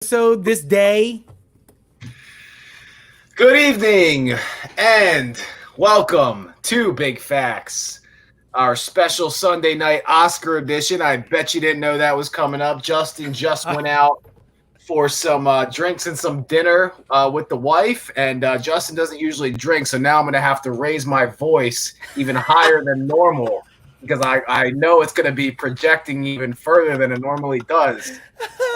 So this day, Good evening and welcome to Big Facts, our special Sunday night Oscar edition. I bet you didn't know that was coming up. Justin just went out for some drinks and some dinner with the wife, and Justin doesn't usually drink, so now I'm going to have to raise my voice even higher than normal because I know it's going to be projecting even further than it normally does.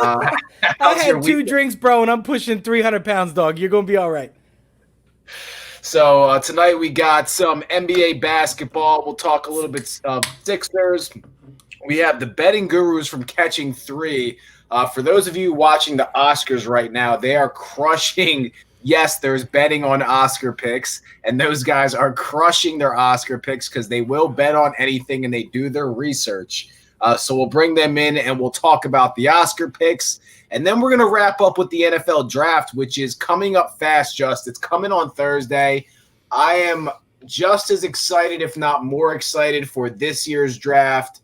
Uh, I how's your had two week? drinks, bro, and I'm pushing 300 pounds, dog. You're gonna be all right. So tonight we got some NBA basketball. We'll talk a little bit of Sixers. We have the betting gurus from Catching Three. For those of you watching the Oscars right now, they are crushing. Yes, there's betting on Oscar picks, and those guys are crushing their Oscar picks because they will bet on anything and they do their research. So we'll bring them in and we'll talk about the Oscar picks. And then we're going to wrap up with the NFL draft, which is coming up fast, Just. It's coming on Thursday. I am just as excited, if not more excited, for this year's draft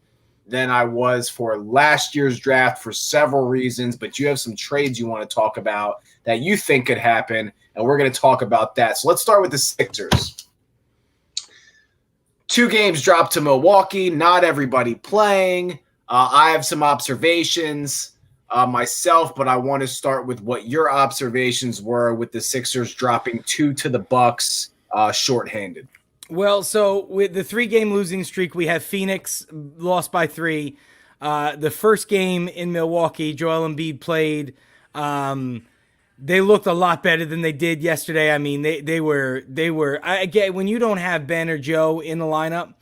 than I was for last year's draft for several reasons. But you have some trades you want to talk about that you think could happen, and we're going to talk about that. So let's start with the Sixers. 2 games dropped to Milwaukee, not everybody playing. I have some observations myself, but I want to start with what your observations were with the Sixers dropping 2 to the Bucks shorthanded. Well, so with the 3-game losing streak, we have Phoenix lost by 3. The first game in Milwaukee, Joel Embiid played. They looked a lot better than they did yesterday. I mean, they were. I get when you don't have Ben or Joe in the lineup,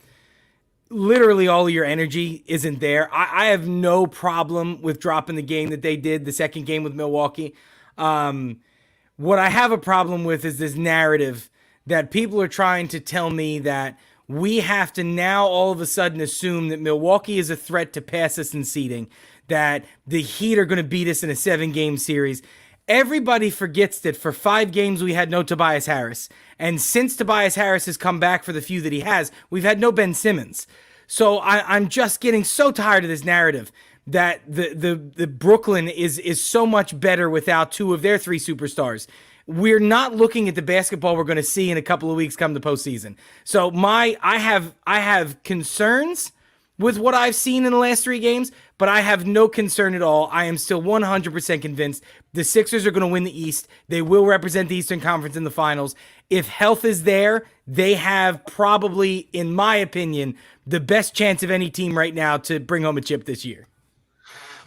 literally all of your energy isn't there. I have no problem with dropping the game that they did, the second game with Milwaukee. What I have a problem with is this narrative that people are trying to tell me that we have to now all of a sudden assume that Milwaukee is a threat to pass us in seeding, that the Heat are going to beat us in a 7-game series. Everybody forgets that for 5 games we had no Tobias Harris. And since Tobias Harris has come back for the few that he has, we've had no Ben Simmons. So I'm just getting so tired of this narrative that the Brooklyn is so much better without 2 of their 3 superstars. We're not looking at the basketball we're going to see in a couple of weeks come the postseason. So I have concerns with what I've seen in the last 3 games, but I have no concern at all. I am still 100% convinced the Sixers are going to win the East. They will represent the Eastern Conference in the finals. If health is there, they have probably, in my opinion, the best chance of any team right now to bring home a chip this year.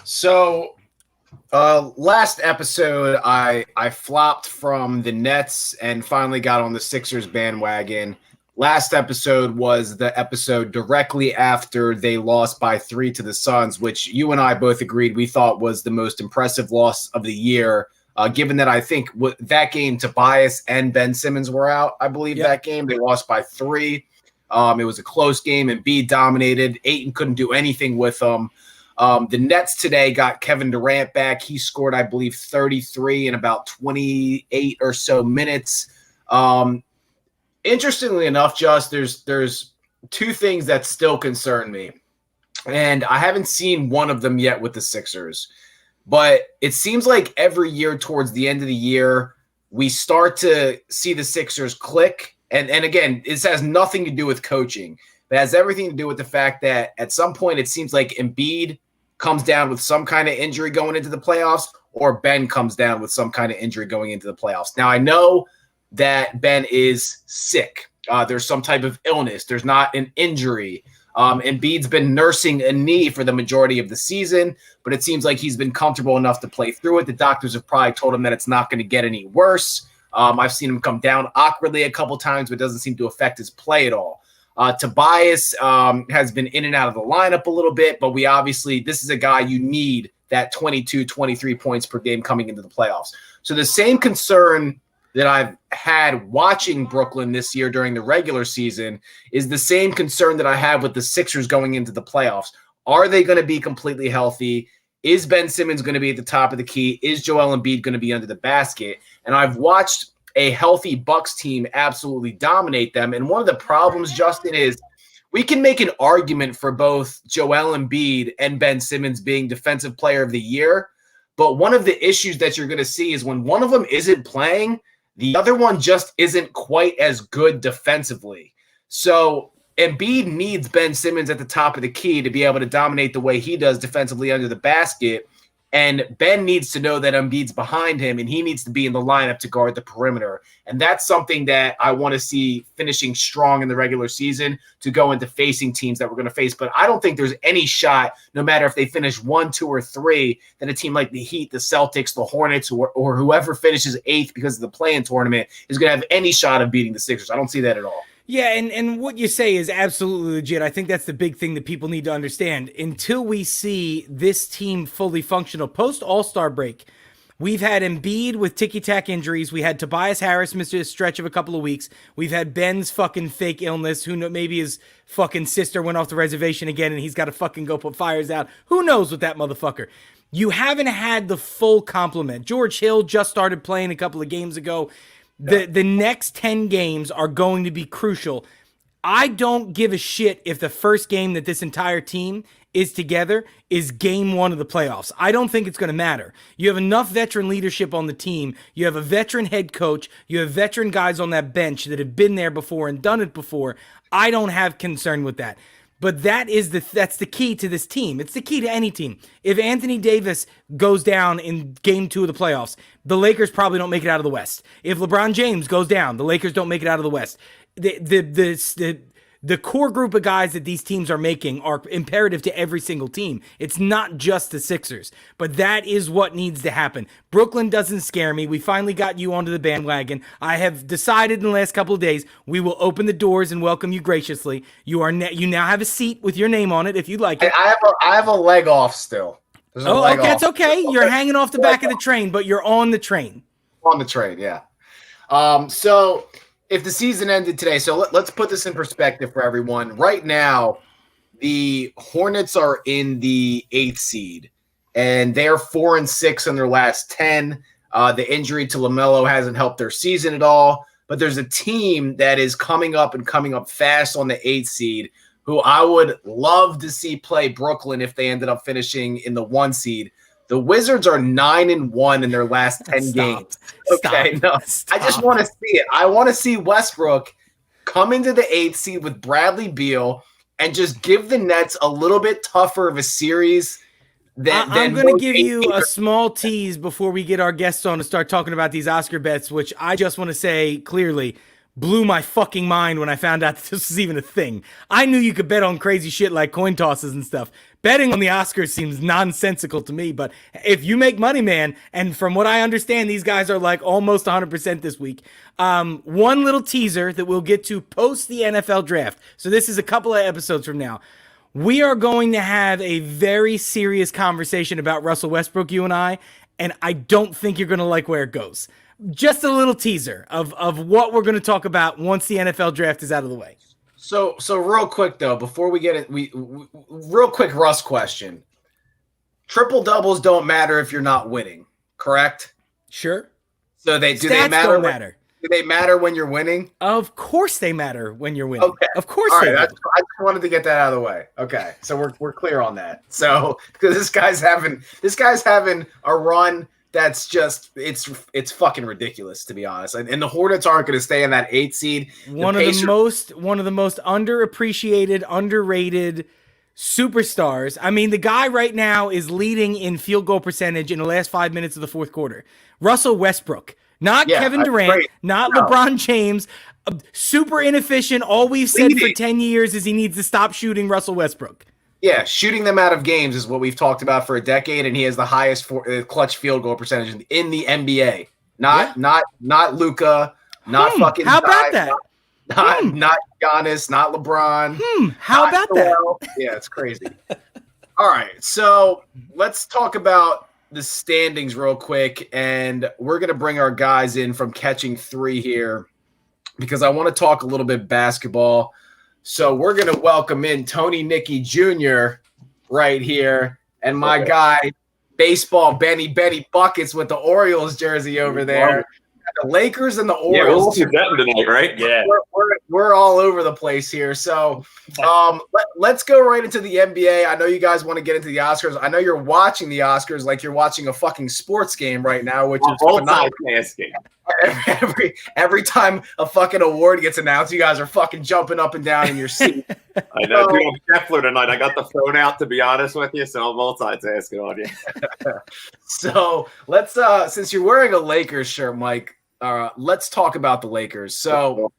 So last episode, I flopped from the Nets and finally got on the Sixers bandwagon. Last episode was the episode directly after they lost by 3 to the Suns, which you and I both agreed we thought was the most impressive loss of the year, given that I think that game Tobias and Ben Simmons were out. I believe that game. They lost by 3. It was a close game, and Embiid dominated. Ayton couldn't do anything with them. The Nets today got Kevin Durant back. He scored, I believe, 33 in about 28 or so minutes. Interestingly enough, Just there's 2 things that still concern me, and I haven't seen one of them yet with the Sixers. But it seems like every year towards the end of the year, we start to see the Sixers click. And again, this has nothing to do with coaching. It has everything to do with the fact that at some point it seems like Embiid comes down with some kind of injury going into the playoffs, or Ben comes down with some kind of injury going into the playoffs. Now, I know that Ben is sick. There's some type of illness. There's not an injury. Embiid's been nursing a knee for the majority of the season, but it seems like he's been comfortable enough to play through it. The doctors have probably told him that it's not going to get any worse. I've seen him come down awkwardly a couple times, but it doesn't seem to affect his play at all. Tobias has been in and out of the lineup a little bit, but this is a guy you need that 22, 23 points per game coming into the playoffs. So the same concern that I've had watching Brooklyn this year during the regular season is the same concern that I have with the Sixers going into the playoffs. Are they going to be completely healthy? Is Ben Simmons going to be at the top of the key? Is Joel Embiid going to be under the basket? And I've watched a healthy Bucks team absolutely dominate them. And one of the problems, Justin, is we can make an argument for both Joel Embiid and Ben Simmons being Defensive Player of the Year, But one of the issues that you're going to see is when one of them isn't playing, the other one just isn't quite as good defensively. So Embiid needs Ben Simmons at the top of the key to be able to dominate the way he does defensively under the basket. And Ben needs to know that Embiid's behind him, and he needs to be in the lineup to guard the perimeter. And that's something that I want to see finishing strong in the regular season to go into facing teams that we're going to face. But I don't think there's any shot, no matter if they finish 1, 2, or 3, that a team like the Heat, the Celtics, the Hornets, or whoever finishes 8th because of the play-in tournament is going to have any shot of beating the Sixers. I don't see that at all. Yeah, and what you say is absolutely legit. I think that's the big thing that people need to understand. Until we see this team fully functional post All-Star break, we've had Embiid with ticky-tack injuries. We had Tobias Harris miss a stretch of a couple of weeks. We've had Ben's fucking fake illness. Who knows? Maybe his fucking sister went off the reservation again and he's got to fucking go put fires out. Who knows with that motherfucker? You haven't had the full complement. George Hill just started playing a couple of games ago. The next 10 games are going to be crucial. I don't give a shit if the first game that this entire team is together is game 1 of the playoffs. I don't think it's going to matter. You have enough veteran leadership on the team. You have a veteran head coach. You have veteran guys on that bench that have been there before and done it before. I don't have concern with that. But that's the key to this team. It's the key to any team. If Anthony Davis goes down in game 2 of the playoffs, the Lakers probably don't make it out of the West. If LeBron James goes down, the Lakers don't make it out of the West. The core group of guys that these teams are making are imperative to every single team. It's not just the Sixers, but that is what needs to happen. Brooklyn doesn't scare me. We finally got you onto the bandwagon. I have decided in the last couple of days we will open the doors and welcome you graciously. You now have a seat with your name on it if you'd like it. I have a leg off still. That's okay. You're hanging off the back of the train, but you're on the train. On the train, yeah. So if the season ended today, so let's put this in perspective for everyone. Right now, the Hornets are in the 8th seed, and they're 4-6 in their last 10. The injury to LaMelo hasn't helped their season at all, but there's a team that is coming up fast on the 8th seed who I would love to see play Brooklyn if they ended up finishing in the 1 seed. The Wizards are 9-1 in their last 10 games. Okay, I just want to see it. I want to see Westbrook come into the 8th seed with Bradley Beal and just give the Nets a little bit tougher of a series. I'm going to give you a small tease before we get our guests on to start talking about these Oscar bets, which I just want to say clearly blew my fucking mind when I found out that this was even a thing. I knew you could bet on crazy shit like coin tosses and stuff. Betting on the Oscars seems nonsensical to me, but if you make money, man, and from what I understand, these guys are like almost 100% this week. One little teaser that we'll get to post the NFL draft. So this is a couple of episodes from now. We are going to have a very serious conversation about Russell Westbrook, you and I don't think you're going to like where it goes. Just a little teaser of what we're going to talk about once the NFL draft is out of the way. So real quick though, before we get it, real quick Russ question. Triple doubles don't matter if you're not winning, correct? Sure. So do they matter? Do they matter when you're winning? Of course they matter when you're winning. Okay. Of course. All right. I just wanted to get that out of the way. Okay. So we're clear on that. So because this guy's having a run that's just it's fucking ridiculous, to be honest. And the Hornets aren't going to stay in that 8th seed. One of the most underappreciated, underrated superstars. I mean, the guy right now is leading in field goal percentage in the last 5 minutes of the fourth quarter. Russell Westbrook, not Kevin Durant, not LeBron James. Super inefficient. All we've said for 10 years is he needs to stop shooting Russell Westbrook. Yeah, shooting them out of games is what we've talked about for a decade, and he has the highest clutch field goal percentage in the NBA. Not Luka, not fucking. How about that? Not Giannis, not LeBron. How about that? Yeah, it's crazy. All right, so let's talk about the standings real quick, and we're gonna bring our guys in from Catching 3 here because I want to talk a little bit basketball. So we're going to welcome in Tony Nicky Jr. right here and my guy, Baseball Benny Buckets with the Orioles jersey over there. the Lakers and the Yeah, we'll Orioles. see that tonight, right? Yeah. We're all over the place here. So let's go right into the NBA. I know you guys want to get into the Oscars. I know you're watching the Oscars like you're watching a fucking sports game right now, which is Multitasking. every time a fucking award gets announced, you guys are fucking jumping up and down in your seat. I know. Dude, I'm Scheffler tonight. I got the phone out, to be honest with you, so I'm multitasking on you. So let's since you're wearing a Lakers shirt, Mike, let's talk about the Lakers. So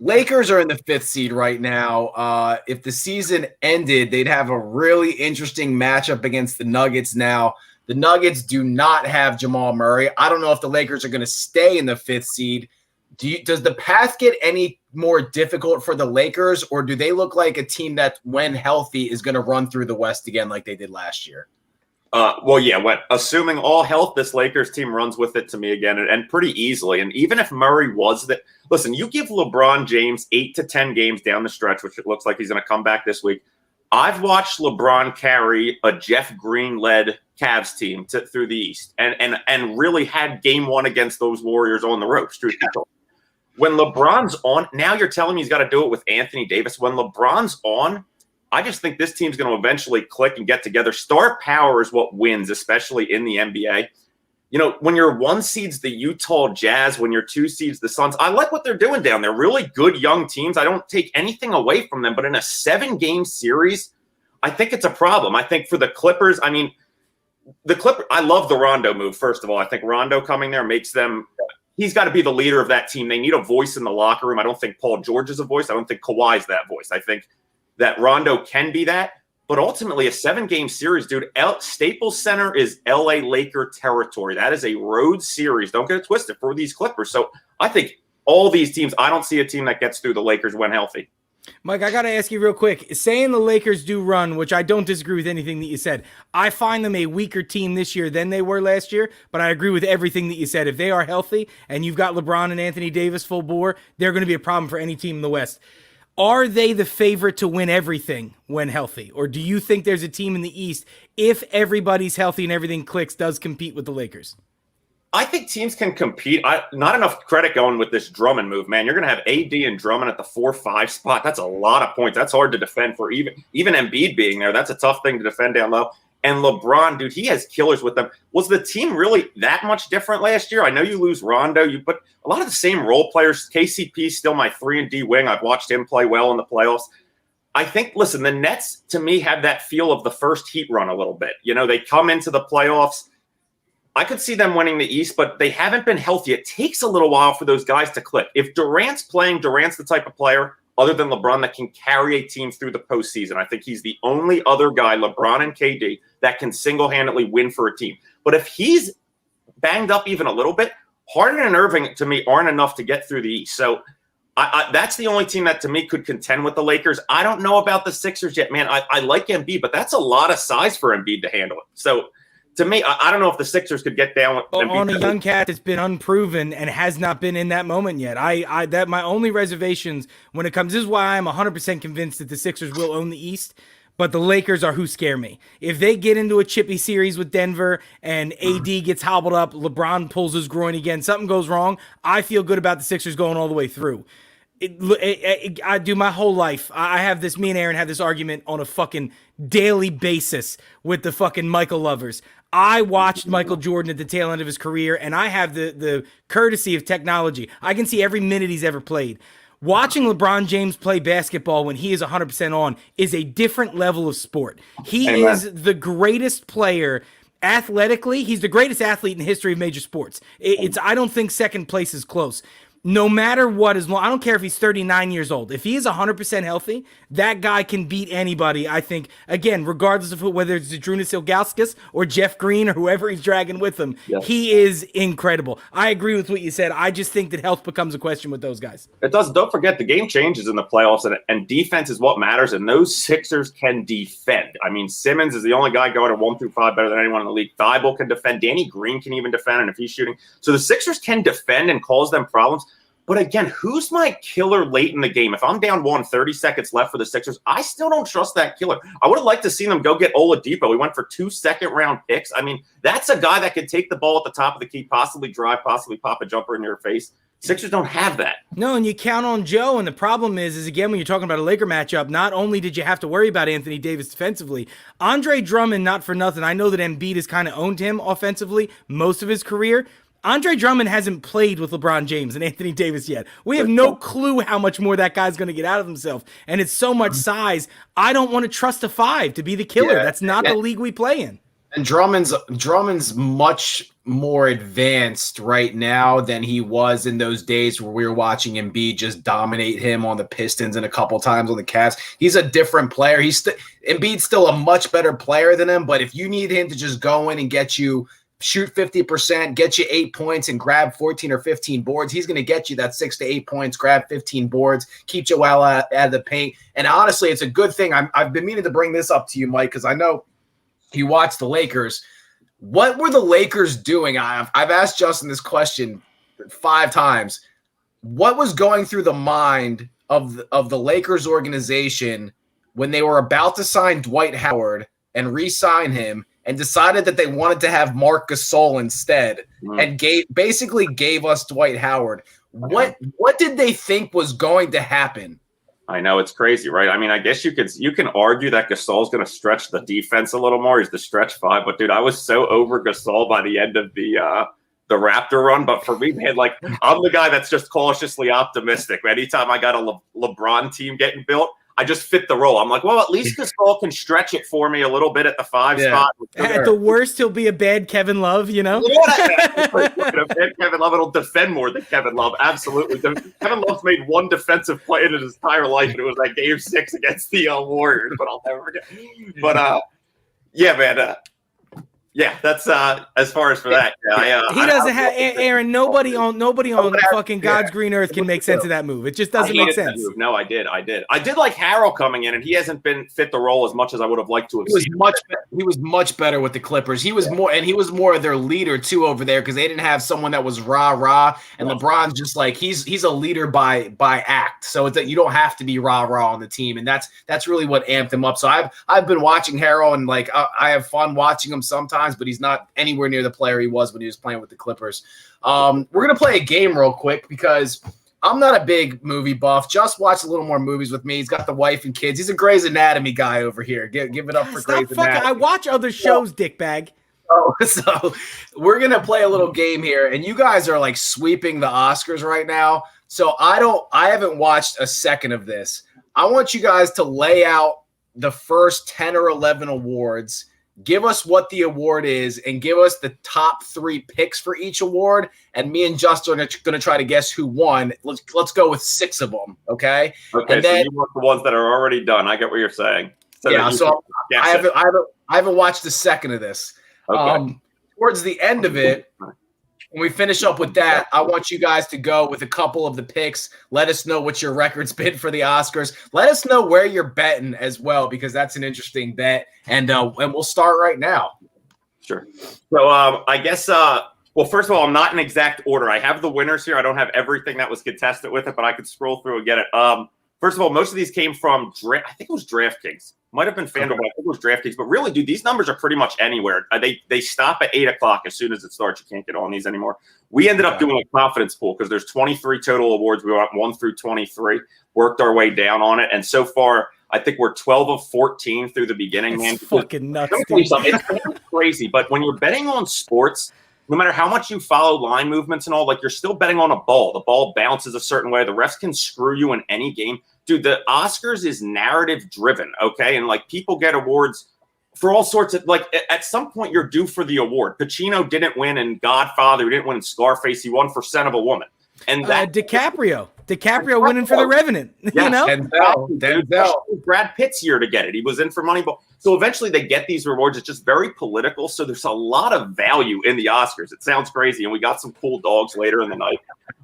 Lakers are in the 5th seed right now. If the season ended, they'd have a really interesting matchup against the Nuggets now. The Nuggets do not have Jamal Murray. I don't know if the Lakers are going to stay in the 5th seed. Does the path get any more difficult for the Lakers, or do they look like a team that, when healthy, is going to run through the West again like they did last year? Assuming all health, this Lakers team runs with it to me again, and pretty easily. And even if Murray was that, listen, you give LeBron James 8 to 10 games down the stretch, which it looks like he's going to come back this week. I've watched LeBron carry a Jeff Green-led Cavs team through the East, and really had game 1 against those Warriors on the ropes. When LeBron's on, now you're telling me he's got to do it with Anthony Davis. When LeBron's on, I just think this team's going to eventually click and get together. Star power is what wins, especially in the NBA. You know, when you're 1 seeds the Utah Jazz, when you're 2 seeds the Suns, I like what they're doing down there. Really good young teams. I don't take anything away from them. But in a 7-game series, I think it's a problem. I think for the Clippers, I love the Rondo move, first of all. I think Rondo coming there makes them – he's got to be the leader of that team. They need a voice in the locker room. I don't think Paul George is a voice. I don't think Kawhi's that voice. I think that Rondo can be that. But ultimately, a 7-game series, dude, Staples Center is L.A. Laker territory. That is a road series. Don't get it twisted for these Clippers. So I think all these teams, I don't see a team that gets through the Lakers when healthy. Mike, I got to ask you real quick. Saying the Lakers do run, which I don't disagree with anything that you said. I find them a weaker team this year than they were last year, but I agree with everything that you said. If they are healthy and you've got LeBron and Anthony Davis full bore, they're going to be a problem for any team in the West. Are they the favorite to win everything when healthy? Or do you think there's a team in the East, if everybody's healthy and everything clicks, does compete with the Lakers? I think teams can compete. Not enough credit going with this Drummond move, man. You're going to have AD and Drummond at the 4-5 spot. That's a lot of points. That's hard to defend for even Embiid being there. That's a tough thing to defend down low. And LeBron, dude, he has killers with them. Was the team really that much different last year? I know you lose Rondo, but a lot of the same role players. KCP is still my 3-and-D wing. I've watched him play well in the playoffs. I think, listen, the Nets, to me, have that feel of the first Heat run a little bit. You know, they come into the playoffs. I could see them winning the East, but they haven't been healthy. It takes a little while for those guys to click. If Durant's playing, Durant's the type of player, other than LeBron, that can carry a team through the postseason. I think he's the only other guy, LeBron and KD, that can single-handedly win for a team. But if he's banged up even a little bit, Harden and Irving, to me, aren't enough to get through the East. So that's the only team that, to me, could contend with the Lakers. I don't know about the Sixers yet, man. I like Embiid, but that's a lot of size for Embiid to handle it. So, to me, I don't know if the Sixers could get down with Embiid. On a young cat that's been unproven and has not been in that moment yet. That my only reservations when it comes, this is why I'm 100% convinced that the Sixers will own the East, but the Lakers are who scare me. If they get into a chippy series with Denver and AD gets hobbled up, LeBron pulls his groin again, something goes wrong, I feel good about the Sixers going all the way through. I do my whole life. I have this, me and Aaron have this argument on a fucking daily basis with the fucking Michael lovers. I watched Michael Jordan at the tail end of his career, and I have the courtesy of technology. I can see every minute he's ever played. Watching LeBron James play basketball when he is 100% on is a different level of sport. He is the greatest player athletically. He's the greatest athlete in the history of major sports. I don't think second place is close. No matter what, I don't care if he's 39 years old. If he is 100% healthy, that guy can beat anybody, I think, again, regardless of whether it's Zydrunas Ilgauskas or Jeff Green or whoever he's dragging with him. Yes. He is incredible. I agree with what you said. I just think that health becomes a question with those guys. It does. Don't forget, the game changes in the playoffs, and defense is what matters, and those Sixers can defend. I mean, Simmons is the only guy going to 1 through 5 better than anyone in the league. Thibault can defend. Danny Green can even defend, and if he's shooting. So the Sixers can defend and cause them problems. But again, who's my killer late in the game? If I'm down 30 seconds left for the Sixers, I still don't trust that killer. I would have liked to see them go get Oladipo. We went for 2 second-round picks. I mean, that's a guy that could take the ball at the top of the key, possibly drive, possibly pop a jumper in your face. Sixers don't have that. No, and you count on Joe, and the problem is again, when you're talking about a Laker matchup, not only did you have to worry about Anthony Davis defensively, Andre Drummond, not for nothing, I know that Embiid has kind of owned him offensively most of his career. Andre Drummond hasn't played with LeBron James and Anthony Davis yet. We have no clue how much more that guy's going to get out of himself, and it's so much size. I don't want to trust a 5 to be the killer. That's not the league we play in. And Drummond's much more advanced right now than he was in those days where we were watching Embiid just dominate him on the Pistons and a couple times on the Cavs. He's a different player. Embiid's still a much better player than him, but if you need him to just go in and shoot 50%, get you 8 points, and grab 14 or 15 boards, he's going to get you that 6 to 8 points, grab 15 boards, keep you well out of the paint. And honestly, it's a good thing. I've been meaning to bring this up to you, Mike, because I know you watched the Lakers. What were the Lakers doing? I've asked Justin this question 5 times. What was going through the mind of the Lakers organization when they were about to sign Dwight Howard and re-sign him, and decided that they wanted to have Marc Gasol instead, and basically gave us Dwight Howard? What did they think was going to happen? I know, it's crazy, right? I mean, I guess you can argue that Gasol's going to stretch the defense a little more. He's the stretch 5, but dude, I was so over Gasol by the end of the Raptor run. But for me, man, like, I'm the guy that's just cautiously optimistic. Anytime I got a LeBron team getting built, I just fit the role. I'm like, well, at least Gasol can stretch it for me a little bit at the 5 spot. At the worst, he'll be a bad Kevin Love, you know? Kevin Love, it'll defend more than Kevin Love. Absolutely. Kevin Love's made one defensive play in his entire life, and it was that game 6 against the Warriors, but I'll never forget. But, yeah, man. Yeah, that's as far as for that. He doesn't have Aaron. Nobody on fucking God's green earth can make sense of that move. It just doesn't make sense. No, I did like Harrell coming in, and he hasn't been fit the role as much as I would have liked to have seen. He was much better with the Clippers. He was more of their leader too over there, because they didn't have someone that was rah, and LeBron's just like he's a leader by act. So it's that you don't have to be rah on the team, and that's really what amped him up. So I've been watching Harrell, and like I have fun watching him sometimes, but he's not anywhere near the player he was when he was playing with the Clippers. We're going to play a game real quick because I'm not a big movie buff. Just watch a little more movies with me. He's got the wife and kids. He's a Grey's Anatomy guy over here. Give it up for Grey's Anatomy. I watch other shows, dickbag. So we're going to play a little game here, and you guys are like sweeping the Oscars right now. So I haven't watched a second of this. I want you guys to lay out the first 10 or 11 awards. Give us what the award is and give us the top 3 picks for each award. And me and Justin are going to try to guess who won. Let's go with 6 of them. Okay. Okay. And then, so you want the ones that are already done. I get what you're saying. So yeah. So I haven't watched the second of this. Okay. Towards the end of it, when we finish up with that, I want you guys to go with a couple of the picks. Let us know what your record's been for the Oscars. Let us know where you're betting as well, because that's an interesting bet. And we'll start right now. Sure. So I guess, well, first of all, I'm not in exact order. I have the winners here. I don't have everything that was contested with it, but I could scroll through and get it. First of all, most of these came from, I think it was DraftKings. Might have been FanDuel, but I think it was DraftKings. But really, dude, these numbers are pretty much anywhere. They stop at 8 o'clock as soon as it starts. You can't get on these anymore. We ended up doing a confidence pool because there's 23 total awards. We went 1 through 23, worked our way down on it. And so far, I think we're 12 of 14 through the beginning. That's fucking nuts, dude. It's crazy. But when you're betting on sports, no matter how much you follow line movements and all, like, you're still betting on a ball. The ball bounces a certain way. The refs can screw you in any game. Dude, the Oscars is narrative driven, okay? And like, people get awards for all sorts of, like, at some point you're due for the award. Pacino didn't win in Godfather. He didn't win in Scarface. He won for Scent of a Woman. And that DiCaprio winning for The Revenant. Yes, you know, Denzel. Brad Pitt's year to get it. He was in for Moneyball. So eventually they get these rewards. It's just very political. So there's a lot of value in the Oscars. It sounds crazy, and we got some cool dogs later in the night.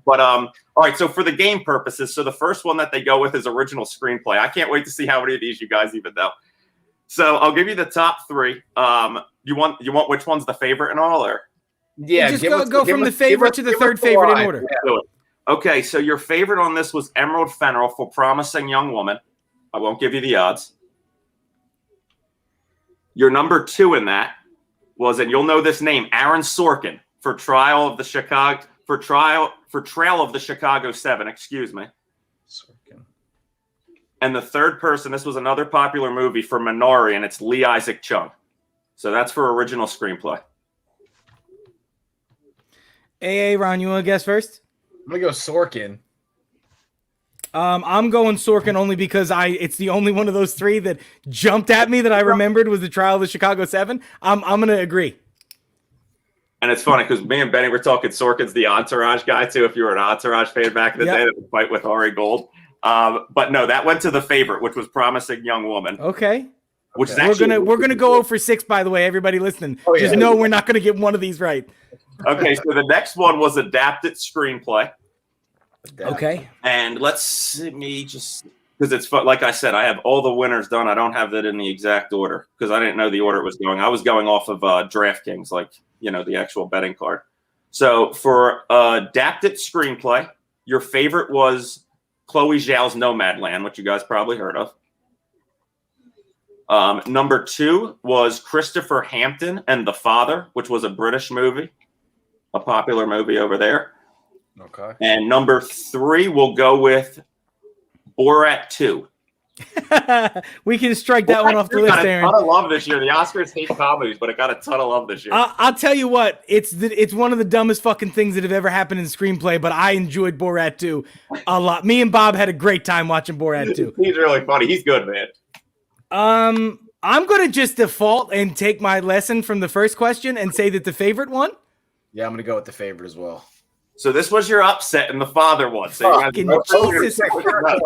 But all right. So for the game purposes, so the first one that they go with is original screenplay. I can't wait to see how many of these you guys even know. So I'll give you the top 3. You want which one's the favorite and all, or? Yeah, just go from the favorite to the third favorite in order. Yeah. Okay, so your favorite on this was Emerald Fennell for Promising Young Woman. I won't give you the odds. Your number 2 in that was, and you'll know this name, Aaron Sorkin for Trail of the Chicago 7. Excuse me. Sorkin. And the third person, this was another popular movie for Minari, and it's Lee Isaac Chung. So that's for original screenplay. Ron, you want to guess first? I'm gonna go Sorkin. I'm going Sorkin only because it's the only one of those 3 that jumped at me that I remembered was the Trial of the Chicago 7. I'm gonna agree. And it's funny because me and Benny were talking Sorkin's the Entourage guy too. If you were an Entourage fan back in the day, that would fight with Ari Gold. But no, that went to the favorite, which was Promising Young Woman. Okay. Which is actually we're gonna go 0 for 6, by the way. Everybody listening, just know we're not gonna get one of these right. Okay, so the next one was adapted screenplay. Okay. And let's see me just because it's fun. Like I said, I have all the winners done. I don't have that in the exact order because I didn't know the order it was going. I was going off of DraftKings, like the actual betting card. So for adapted screenplay, your favorite was Chloe Zhao's Nomadland, which you guys probably heard of. Number 2 was Christopher Hampton and The Father, which was a British movie, a popular movie over there. Okay. And number 3, we'll go with Borat 2. We can strike that one off the list, Aaron. Got a ton of love this year. The Oscars hate comedies, but it got a ton of love this year. I'll tell you what, it's one of the dumbest fucking things that have ever happened in screenplay, but I enjoyed Borat 2 a lot. Me and Bob had a great time watching Borat 2. He's really funny. He's good, man. I'm going to just default and take my lesson from the first question and say that the favorite one. Yeah, I'm gonna go with the favorite as well. So this was your upset in The Father one. So you Fucking guys Jesus Christ.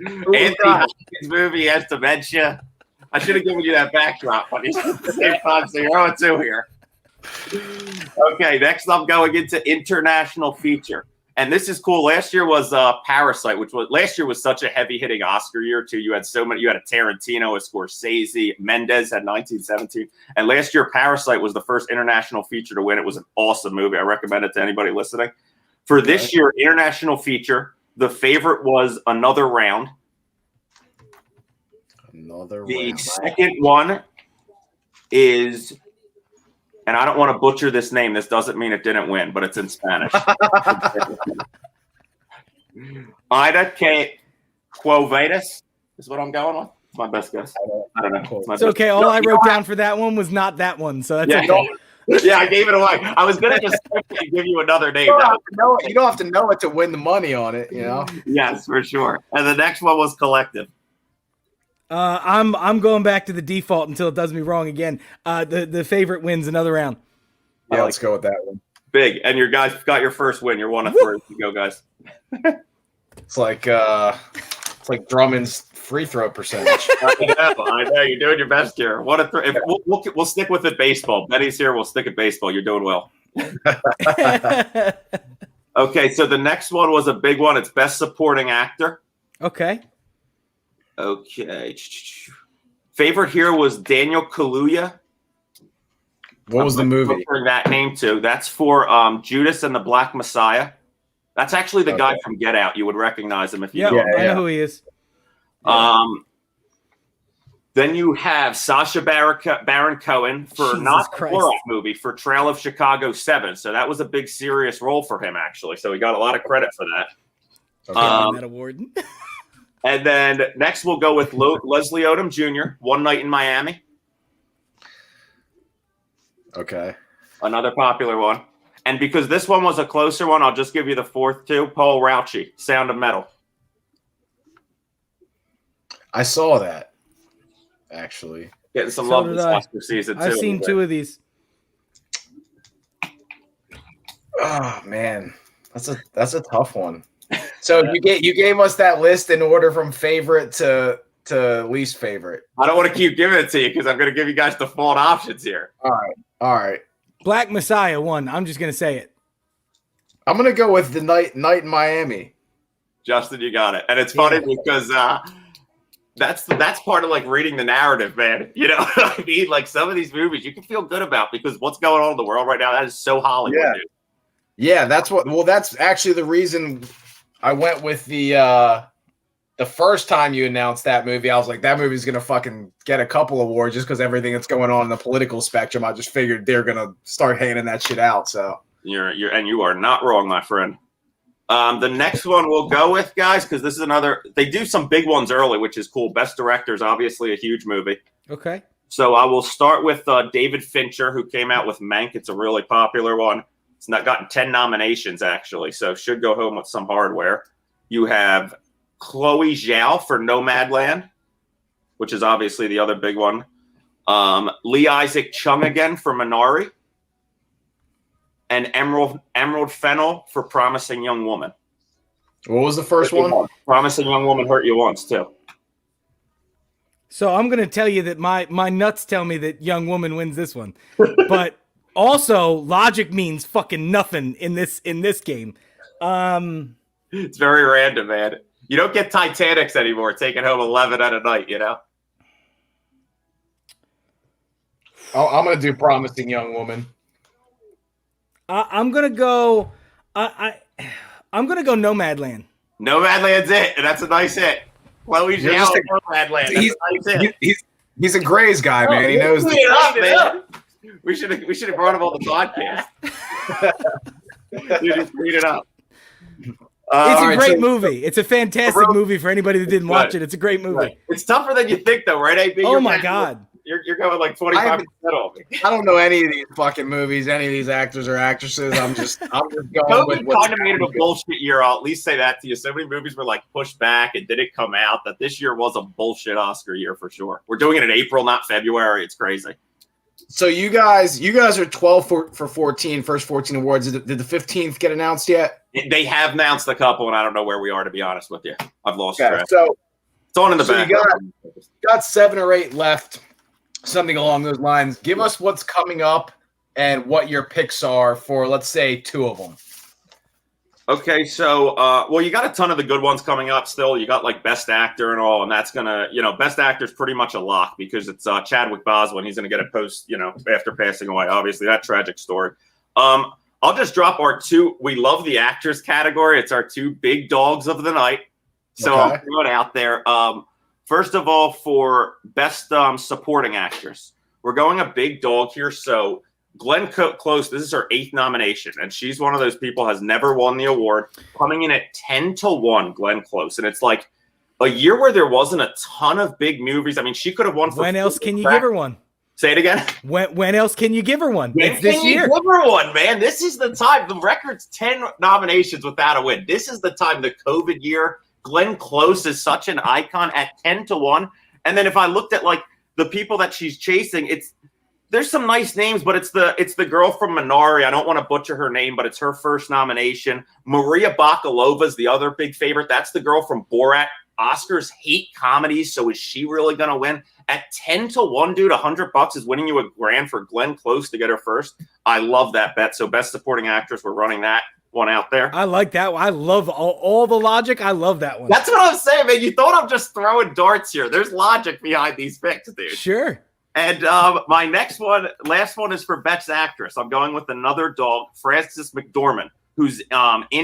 Anthony Hopkins movie has dementia. I should have given you that backdrop, but he's at the same time, so you're 0-2 here. Okay, next I'm going into international feature. And this is cool. Last year was Parasite, last year was such a heavy-hitting Oscar year, too. You had you had a Tarantino, a Scorsese, Mendez had 1917. And last year, Parasite was the first international feature to win. It was an awesome movie. I recommend it to anybody listening. For this year, international feature, the favorite was Another Round. The second one is, and I don't want to butcher this name. This doesn't mean it didn't win, but it's in Spanish. Ida K. Quovedas is what I'm going on. It's my best guess. I don't know. It's okay. All I wrote down for that one was not that one, so that's okay. Yeah, I gave it away. I was going to just give you another name. You don't have to know it to win the money on it, Yes, for sure. And the next one was Collective. I'm going back to the default until it does me wrong again. The favorite wins Another Round. Yeah, let's go with that one. Big. And your guys got your first win. You're 1-3. Go, guys. It's like Drummond's free throw percentage. I know. You're doing your best here. 1-3. We'll stick with it. Baseball. Betty's here. We'll stick at baseball. You're doing well. Okay, so the next one was a big one. It's Best Supporting Actor. Okay. Favorite here was Daniel Kaluuya. What was the movie? That name too. That's for Judas and the Black Messiah. That's actually the guy from Get Out. You would recognize him if you know him. I know who he is. Then you have Sacha Baron Cohen for not the Borat movie, for Trail of Chicago 7. So that was a big, serious role for him, actually. So he got a lot of credit for that. Okay. That award. And then next we'll go with Leslie Odom Jr., One Night in Miami. Okay. Another popular one. And because this one was a closer one, I'll just give you the fourth two. Paul Raucci, Sound of Metal. I saw that, actually. Getting some love this Oscar season, too. I've seen 2 of these. Oh, man. That's a tough one. So you gave us that list in order from favorite to least favorite. I don't want to keep giving it to you because I'm going to give you guys default options here. All right. Black Messiah won. I'm just going to say it. I'm going to go with the night in Miami. Justin, you got it. And it's funny because that's part of like reading the narrative, man. You know what I mean? Like some of these movies you can feel good about because what's going on in the world right now, that is so Hollywood, dude. Yeah, that's actually the reason I went with the first time you announced that movie. I was like, that movie's gonna fucking get a couple awards just because everything that's going on in the political spectrum. I just figured they're gonna start handing that shit out. So you are not wrong, my friend. The next one we'll go with, guys, because this is another. They do some big ones early, which is cool. Best Director is obviously a huge movie. Okay. So I will start with David Fincher, who came out with Mank. It's a really popular one. It's not gotten 10 nominations, actually, so should go home with some hardware. You have Chloe Zhao for Nomadland, which is obviously the other big one. Lee Isaac Chung again for Minari. And Emerald Fennell for Promising Young Woman. What was the first one? Promising Young Woman hurt you once, too. So I'm going to tell you that my nuts tell me that Young Woman wins this one. But also, logic means fucking nothing in this game. It's very random, man. You don't get Titanics anymore, taking home 11 at a night, you know? I'm going to do Promising Young Woman. I'm gonna go. I'm gonna go Nomadland. Nomadland's it, and that's a nice hit. Chloe Zhao, Nomadland. He's a Grays guy, man. He knows. Man. We should have brought him on the podcast. Dude, just clean it up. It's a great movie. It's a fantastic movie for anybody that didn't watch it. It's a great movie. Right. It's tougher than you think, though, right, AB? Oh my god. You're going like 25% off. I don't know any of these fucking movies, any of these actors or actresses. I'm just going with what kind of made it a bullshit year. I'll at least say that to you. So many movies were like pushed back and didn't come out. That this year was a bullshit Oscar year for sure. We're doing it in April, not February. It's crazy. So you guys are 12 for 14, first 14 awards. Did the 15th get announced yet? They have announced a couple, and I don't know where we are, to be honest with you. I've lost track. So it's on in the back. You got 7 or 8 left. Something along those lines. Give us what's coming up and what your picks are for, let's say, 2 of them. Okay, so, well, you got a ton of the good ones coming up still. You got, like, Best Actor and all, and that's going to, Best Actor is pretty much a lock because it's Chadwick Boseman. He's going to get it post, after passing away. Obviously, that tragic story. I'll just drop our 2. We love the actors category. It's our 2 big dogs of the night. So I'll throw it out there. First of all, for Best Supporting Actress, we're going a big dog here. So Glenn Close, this is her 8th nomination, and she's one of those people has never won the award. Coming in at 10-1, Glenn Close, and it's like a year where there wasn't a ton of big movies. I mean, she could have won. When else can you give her one? Say it again. When else can you give her one? It's this year. Give her one, man. This is the time. The record's 10 nominations without a win. This is the time. The COVID year. Glenn Close is such an icon at 10-1. And then if I looked at like the people that she's chasing, there's some nice names, but it's the girl from Minari. I don't want to butcher her name, but it's her first nomination. Maria Bakalova is the other big favorite. That's the girl from Borat. Oscars hate comedies, so is she really going to win? At 10-1, dude, $100 is winning you a grand for Glenn Close to get her first. I love that bet. So Best Supporting Actress, we're running that one out there. I like that one. I love all the logic. I love that one. That's what I'm saying, man. You thought I'm just throwing darts here. There's logic behind these picks, dude. Sure. And my last one is for Best Actress. I'm going with another dog, Frances McDormand, who's in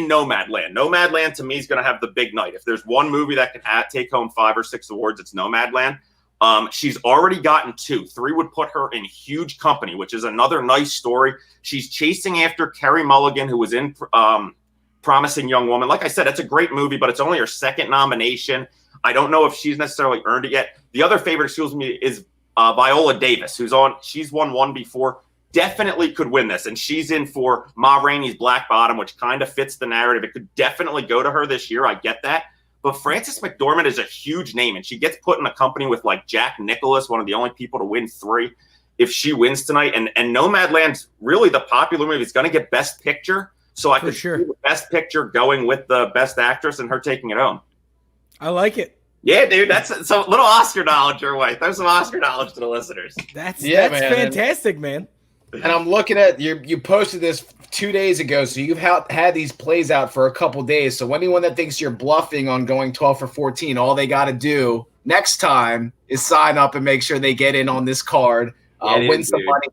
Nomadland. Nomadland, to me, is going to have the big night. If there's one movie that can take home 5 or 6 awards, it's Nomadland. She's already gotten 2. 3 would put her in huge company, which is another nice story. She's chasing after Carey Mulligan, who was in Promising Young Woman. Like I said, it's a great movie, but it's only her 2nd nomination. I don't know if she's necessarily earned it yet. The other favorite, is Viola Davis, she's won 1 before. Definitely could win this, and she's in for Ma Rainey's Black Bottom, which kind of fits the narrative. It could definitely go to her this year. I get that. But Frances McDormand is a huge name, and she gets put in a company with like Jack Nicklaus, one of the only people to win 3 if she wins tonight. And Nomadland's really the popular movie. It's going to get Best Picture, so I could see the Best Picture going with the Best Actress and her taking it home. I like it. Yeah, dude, that's some little Oscar knowledge your way. There's some Oscar knowledge to the listeners. That's fantastic, man. And I'm looking at you posted this 2 days ago, so you've had these plays out for a couple days. So anyone that thinks you're bluffing on going 12 for 14, all they got to do next time is sign up and make sure they get in on this card, win some money.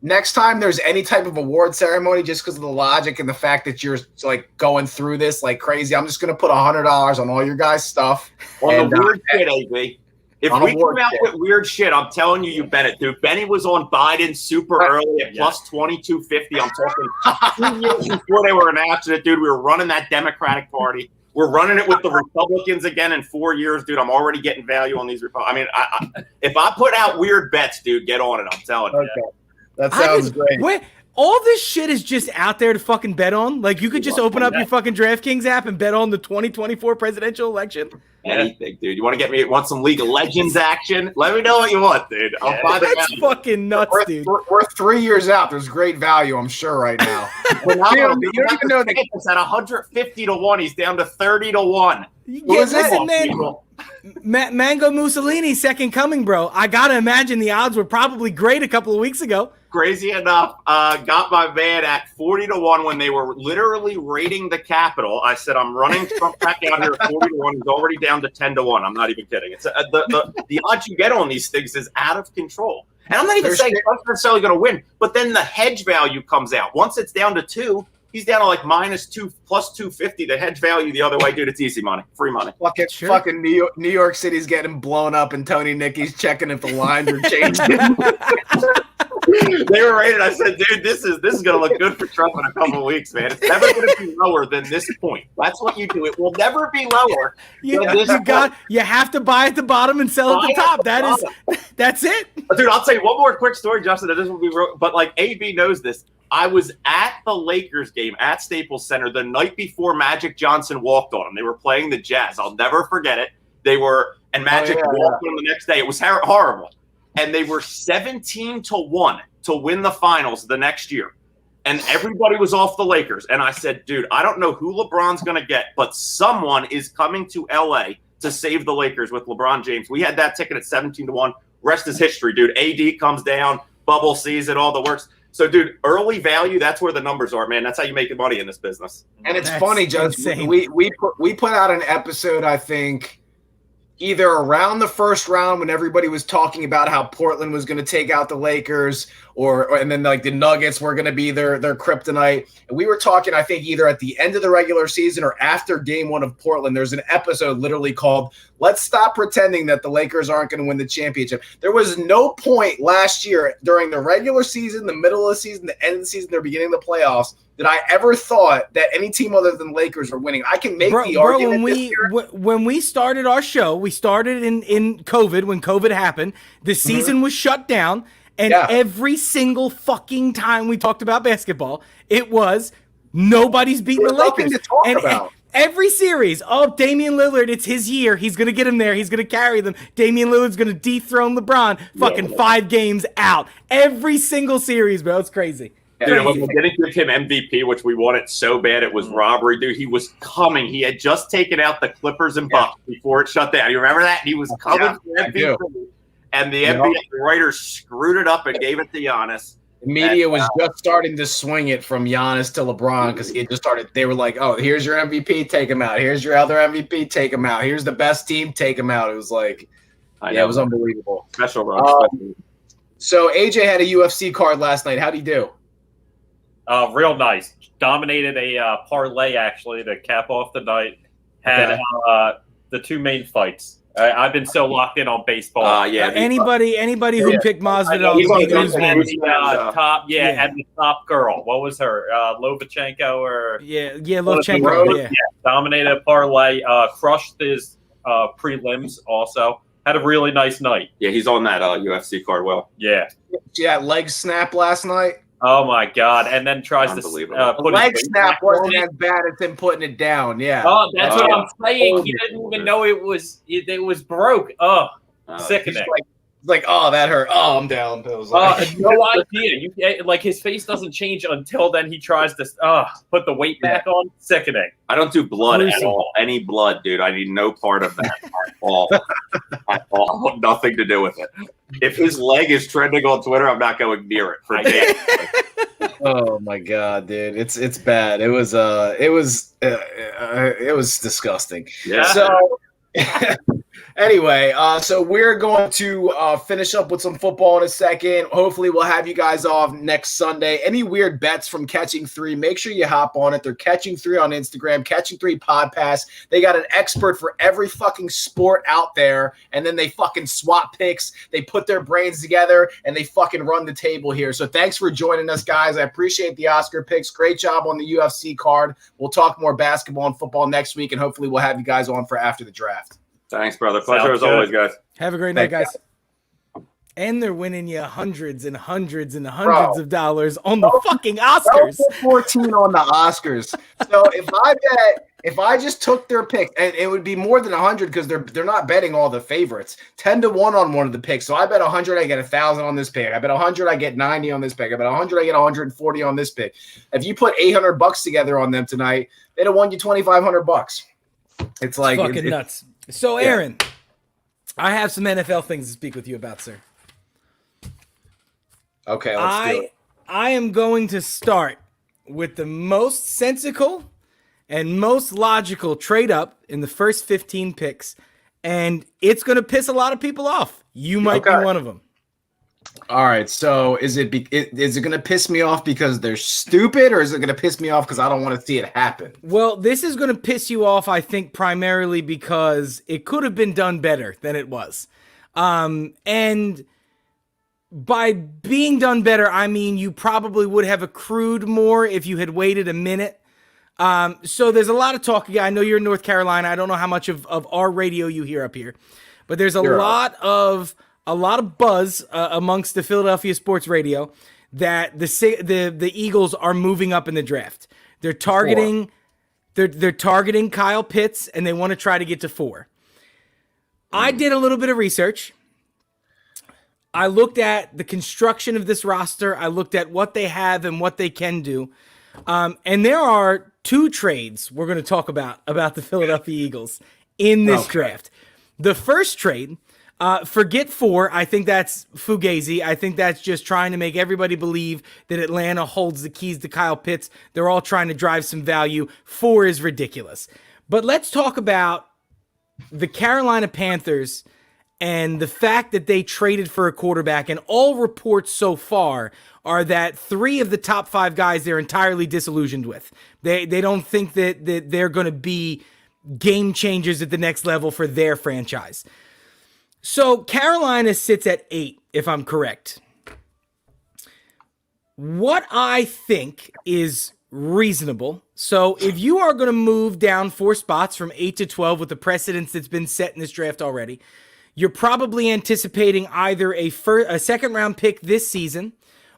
next time there's any type of award ceremony, just because of the logic and the fact that you're like going through this like crazy, I'm just gonna put $100 on all your guys' stuff. On the weird shit, AB. If we come out with weird shit, I'm telling you, you bet it, dude. Benny was on Biden super early at plus 2250. I'm talking 2 years before they were announcing it, dude. We were running that Democratic Party. We're running it with the Republicans again in 4 years, dude. I'm already getting value on these Republicans. I mean, if I put out weird bets, dude, get on it. I'm telling you. Okay. That sounds great. All this shit is just out there to fucking bet on. Like, you could just open up your fucking DraftKings app and bet on the 2024 presidential election. Anything, dude. You want some League of Legends action? Let me know what you want, dude. I'll buy that. That's fucking nuts, dude. We're 3 years out. There's great value, I'm sure, right now. You don't even know that it's at 150 to 1. He's down to 30 to 1. Listen, man. Mango Mussolini, second coming, bro. I gotta imagine the odds were probably great a couple of weeks ago. Crazy enough, got my man at 40 to 1 when they were literally raiding the Capitol. I said, I'm running Trump back out here at 40 to 1. He's already down to 10 to 1. I'm not even kidding. It's the odds you get on these things is out of control. And I'm not even saying Trump's necessarily going to win, but then the hedge value comes out. Once it's down to 2, he's down to like -2, plus 250. The hedge value the other way, dude, it's easy money, free money. Fucking New York City's getting blown up, and Tony Nicky's checking if the lines are changing. They were rated. I said, dude, this is going to look good for Trump in a couple of weeks, man. It's never going to be lower than this point. That's what you do. It will never be lower. You have to buy at the bottom and sell at the top. That's it. Dude, I'll tell you one more quick story, Justin. That this will be real, but like AB knows this. I was at the Lakers game at Staples Center the night before Magic Johnson walked on them. They were playing the Jazz. I'll never forget it. And Magic walked on the next day. It was horrible. And they were 17 to 1 to win the finals the next year. And everybody was off the Lakers. And I said, dude, I don't know who LeBron's going to get, but someone is coming to LA to save the Lakers with LeBron James. We had that ticket at 17 to 1. Rest is history, dude. AD comes down, bubble sees it, all the works. So, dude, early value, that's where the numbers are, man. That's how you make money in this business. And it's funny, Justin. We put out an episode, I think, either around the first round when everybody was talking about how Portland was going to take out the Lakers, and then like the Nuggets were going to be their kryptonite. And we were talking, I think, either at the end of the regular season or after game 1 of Portland. There's an episode literally called "Let's Stop Pretending That the Lakers Aren't Going to Win the Championship." There was no point last year during the regular season, the middle of the season, the end of the season, the beginning of the playoffs, that I ever thought that any team other than Lakers were winning. I can make the argument when we started our show, we started in COVID, when COVID happened. The season was shut down, and every single fucking time we talked about basketball, it was nobody's beating the Lakers. To talk about. Every series, Damian Lillard, it's his year. He's going to get him there. He's going to carry them. Damian Lillard's going to dethrone LeBron. 5 games out. Every single series, bro. It's crazy. Dude, when we didn't give him MVP, which we wanted so bad, it was robbery, dude. He was coming. He had just taken out the Clippers and Bucks before it shut down. You remember that? He was coming for MVP. And the NBA writers screwed it up and gave it to Giannis. The media was just starting to swing it from Giannis to LeBron because he had just started. They were like, "Oh, here's your MVP, take him out. Here's your other MVP, take him out. Here's the best team, take him out." It was like, it was unbelievable. Special, bro. So AJ had a UFC card last night. How'd he do? Real nice. Dominated a parlay, actually, to cap off the night. Had the 2 main fights. I've been so locked in on baseball. Anybody who picked Masvidal, and the top girl. What was her? Lomachenko or Lomachenko. Dominated a parlay. Crushed his prelims. Also had a really nice night. Yeah, he's on that UFC card. Well, Leg snap last night. Oh my God! And then tries to put leg snap wasn't as bad as him putting it down. Yeah. Oh, that's what I'm saying. He didn't even know it was broke. Sickening. That hurt. Oh, I'm down. It was no idea. His face doesn't change until then. He tries to put the weight back on. Sickening. I don't do blood at all. Any blood, dude. I need no part of that at all. Nothing to do with it. If his leg is trending on Twitter, I'm not going near it for days. Oh my God, dude. It's bad. It was disgusting. Yeah. So Anyway, so we're going to finish up with some football in a second. Hopefully, we'll have you guys off next Sunday. Any weird bets from Catching Three, make sure you hop on it. They're Catching Three on Instagram, Catching Three Pod Pass. They got an expert for every fucking sport out there, and then they fucking swap picks. They put their brains together, and they fucking run the table here. So thanks for joining us, guys. I appreciate the Oscar picks. Great job on the UFC card. We'll talk more basketball and football next week, and hopefully we'll have you guys on for after the draft. Thanks, brother. Pleasure Sounds as always, guys. Have a great night, guys. And they're winning you hundreds and hundreds and hundreds of dollars on the fucking Oscars. 14 on the Oscars. So if I just took their pick, and it would be more than 100 because they're not betting all the favorites. 10-1 on one of the picks. So I bet 100, I get 1,000 on this pick. I bet 100, I get 90 on this pick. I bet 100, I get 140 on this pick. If you put $800 together on them tonight, they'd have won you $2,500. It's like fucking nuts. So, Aaron, I have some NFL things to speak with you about, sir. Okay, let's do it. I am going to start with the most sensical and most logical trade up in the first 15 picks, and it's going to piss a lot of people off. You might be one of them. All right, so is it going to piss me off because they're stupid, or is it going to piss me off because I don't want to see it happen? Well, this is going to piss you off, I think, primarily because it could have been done better than it was. And by being done better, I mean you probably would have accrued more if you had waited a minute. So there's a lot of talk. Yeah, I know you're in North Carolina. I don't know how much of our radio you hear up here, but there's a lot of buzz amongst the Philadelphia sports radio that the Eagles are moving up in the draft. They're targeting they're targeting Kyle Pitts, and they want to try to get to 4. I did a little bit of research. I looked at the construction of this roster. I looked at what they have and what they can do. And there are 2 trades we're going to talk about the Philadelphia Eagles in this draft. The first trade, forget 4. I think that's fugazi. I think that's just trying to make everybody believe that Atlanta holds the keys to Kyle Pitts. They're all trying to drive some value. 4 is ridiculous. But let's talk about the Carolina Panthers and the fact that they traded for a quarterback. And all reports so far are that 3 of the top 5 guys they're entirely disillusioned with. They don't think that they're going to be game changers at the next level for their franchise. So Carolina sits at 8, if I'm correct. What I think is reasonable. So if you are going to move down 4 spots from 8 to 12 with the precedence that's been set in this draft already, you're probably anticipating either a second round pick this season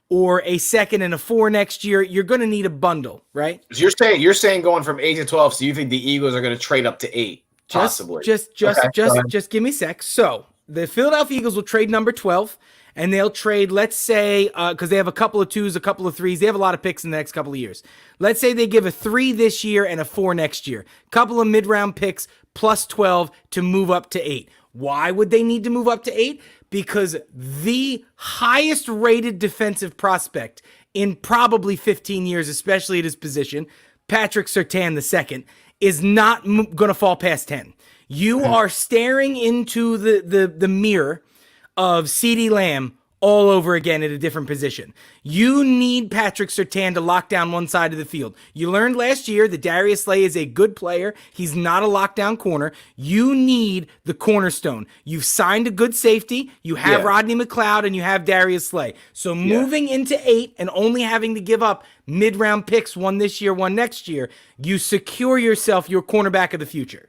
or a second and a 4 next year. You're going to need a bundle, right? So you're saying going from 8 to 12, so you think the Eagles are going to trade up to 8, possibly? Just give me a sec. So the Philadelphia Eagles will trade number 12, and they'll trade, let's say, because they have a couple of 2s, a couple of 3s. They have a lot of picks in the next couple of years. Let's say they give a 3 this year and a 4 next year. Couple of mid-round picks plus 12 to move up to 8. Why would they need to move up to 8? Because the highest rated defensive prospect in probably 15 years, especially at his position, Patrick Surtain II, is not going to fall past 10. You are staring into the mirror of CeeDee Lamb all over again at a different position. You need Patrick Surtain to lock down one side of the field. You learned last year that Darius Slay is a good player. He's not a lockdown corner. You need the cornerstone. You've signed a good safety. You have Rodney McLeod and you have Darius Slay. So moving into 8 and only having to give up mid-round picks, 1 this year, 1 next year, you secure yourself your cornerback of the future.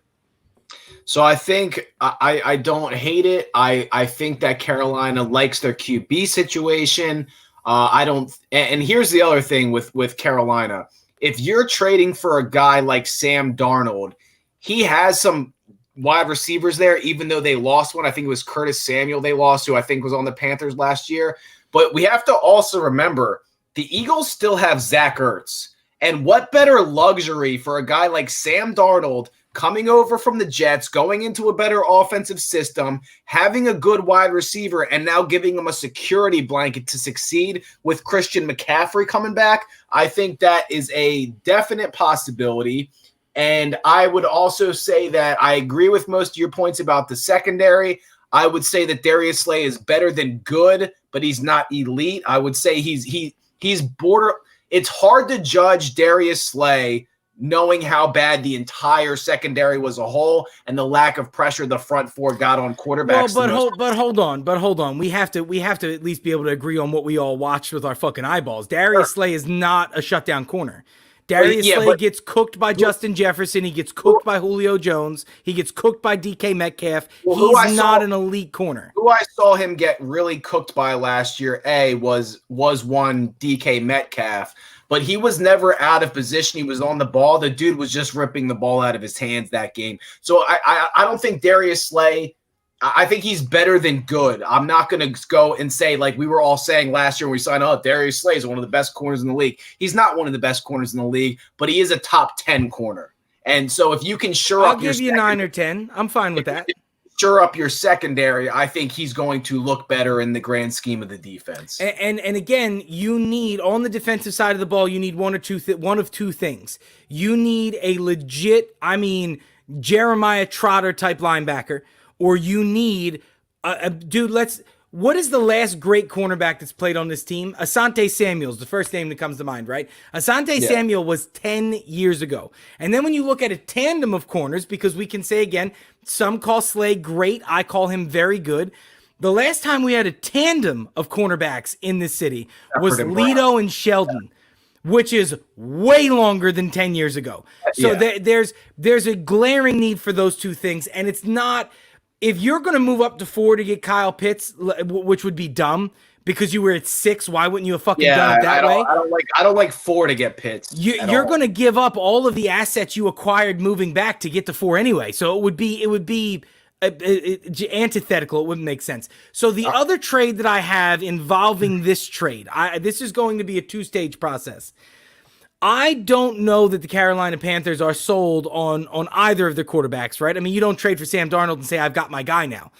So I think I don't hate it. I think that Carolina likes their QB situation. I don't. And here's the other thing with Carolina. If you're trading for a guy like Sam Darnold, he has some wide receivers there, even though they lost one. I think it was Curtis Samuel they lost, who I think was on the Panthers last year. But we have to also remember the Eagles still have Zach Ertz. And what better luxury for a guy like Sam Darnold coming over from the Jets, going into a better offensive system, having a good wide receiver, and now giving him a security blanket to succeed with Christian McCaffrey coming back. I think that is a definite possibility. And I would also say that I agree with most of your points about the secondary. I would say that Darius Slay is better than good, but he's not elite. I would say he's border. It's hard to judge Darius Slay knowing how bad the entire secondary was a whole and the lack of pressure the front four got on quarterbacks. Well, but hold on. We have to at least be able to agree on what we all watched with our fucking eyeballs. Darius Slay is not a shutdown corner. Darius Slay gets cooked by Justin Jefferson. He gets cooked by Julio Jones. He gets cooked by DK Metcalf. He's not an elite corner. Who I saw him get really cooked by last year, was one DK Metcalf, but he was never out of position. He was on the ball. The dude was just ripping the ball out of his hands that game. So I don't think Darius Slay, I think he's better than good. I'm not going to go and say, like we were all saying last year when we signed up, Darius Slay is one of the best corners in the league. He's not one of the best corners in the league, but he is a top 10 corner. And so if you can I'll give you 9 or 10. I'm fine with that. Shore up your secondary, I think he's going to look better in the grand scheme of the defense. And again, you need on the defensive side of the ball, you need one of two things. You need a legit, Jeremiah Trotter type linebacker, or you need a dude. What is the last great cornerback that's played on this team? Asante Samuel's the first name that comes to mind, right? Samuel was 10 years ago. And then when you look at a tandem of corners, because we can say again, some call Slay great, I call him very good. The last time we had a tandem of cornerbacks in this city was Lito and Sheldon, which is way longer than 10 years ago. So there's a glaring need for those two things, and it's not. If you're going to move up to 4 to get Kyle Pitts, which would be dumb because you were at 6, why wouldn't you have fucking done it that way? I don't like 4 to get Pitts. You're going to give up all of the assets you acquired moving back to get to 4 anyway. So it would be antithetical. It wouldn't make sense. So the other trade that I have involving this trade, this is going to be a 2-stage process. I don't know that the Carolina Panthers are sold on either of their quarterbacks, right? I mean, you don't trade for Sam Darnold and say, I've got my guy now.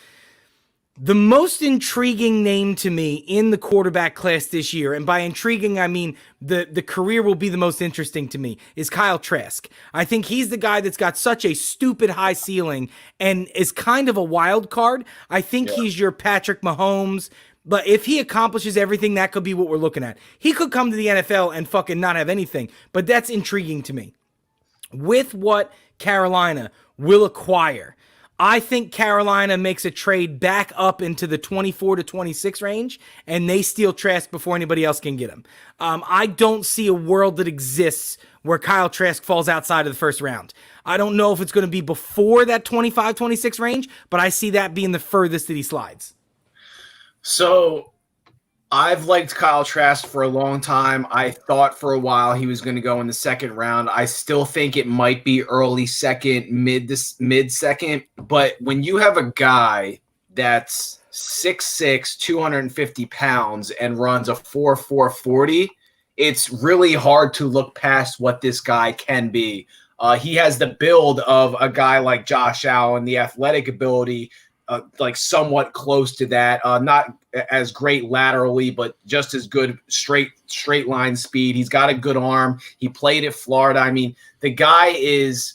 The most intriguing name to me in the quarterback class this year, and by intriguing, I mean the career will be the most interesting to me, is Kyle Trask. I think he's the guy that's got such a stupid high ceiling and is kind of a wild card. I think he's your Patrick Mahomes. But if he accomplishes everything, that could be what we're looking at. He could come to the NFL and fucking not have anything. But that's intriguing to me. With what Carolina will acquire, I think Carolina makes a trade back up into the 24 to 26 range, and they steal Trask before anybody else can get him. I don't see a world that exists where Kyle Trask falls outside of the first round. I don't know if it's going to be before that 25, 26 range, but I see that being the furthest that he slides. So I've liked Kyle Trask for a long time. I thought for a while he was going to go in the second round. I still think it might be early second, mid second. But when you have a guy that's 6'6", 250 pounds and runs a 4.4 40, it's really hard to look past what this guy can be. He has the build of a guy like Josh Allen, the athletic ability, like somewhat close to that, not as great laterally, but just as good straight line speed. He's got a good arm. He played at Florida. I mean, the guy is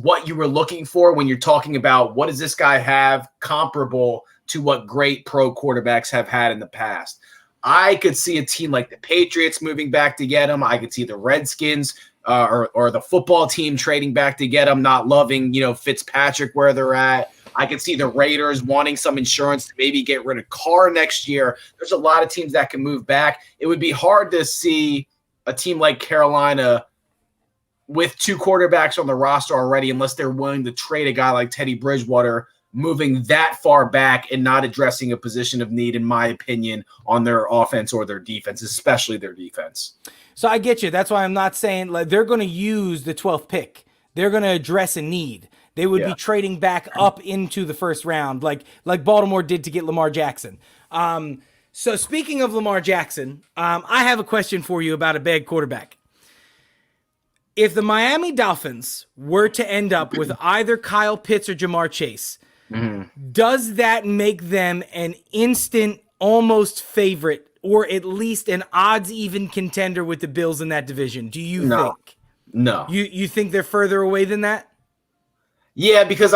what you were looking for when you're talking about what does this guy have comparable to what great pro quarterbacks have had in the past. I could see a team like the Patriots moving back to get him. I could see the Redskins or the football team trading back to get him, not loving, Fitzpatrick where they're at. I could see the Raiders wanting some insurance to maybe get rid of Carr next year. There's a lot of teams that can move back. It would be hard to see a team like Carolina with 2 quarterbacks on the roster already, unless they're willing to trade a guy like Teddy Bridgewater, moving that far back and not addressing a position of need, in my opinion, on their offense or their defense, especially their defense. So I get you. That's why I'm not saying like they're going to use the 12th pick. They're going to address a need. They would be trading back up into the first round, like Baltimore did to get Lamar Jackson. So speaking of Lamar Jackson, I have a question for you about a bad quarterback. If the Miami Dolphins were to end up with either Kyle Pitts or Jamar Chase, does that make them an instant almost favorite or at least an odds-even contender with the Bills in that division? Do you think? No. You think they're further away than that? Yeah, because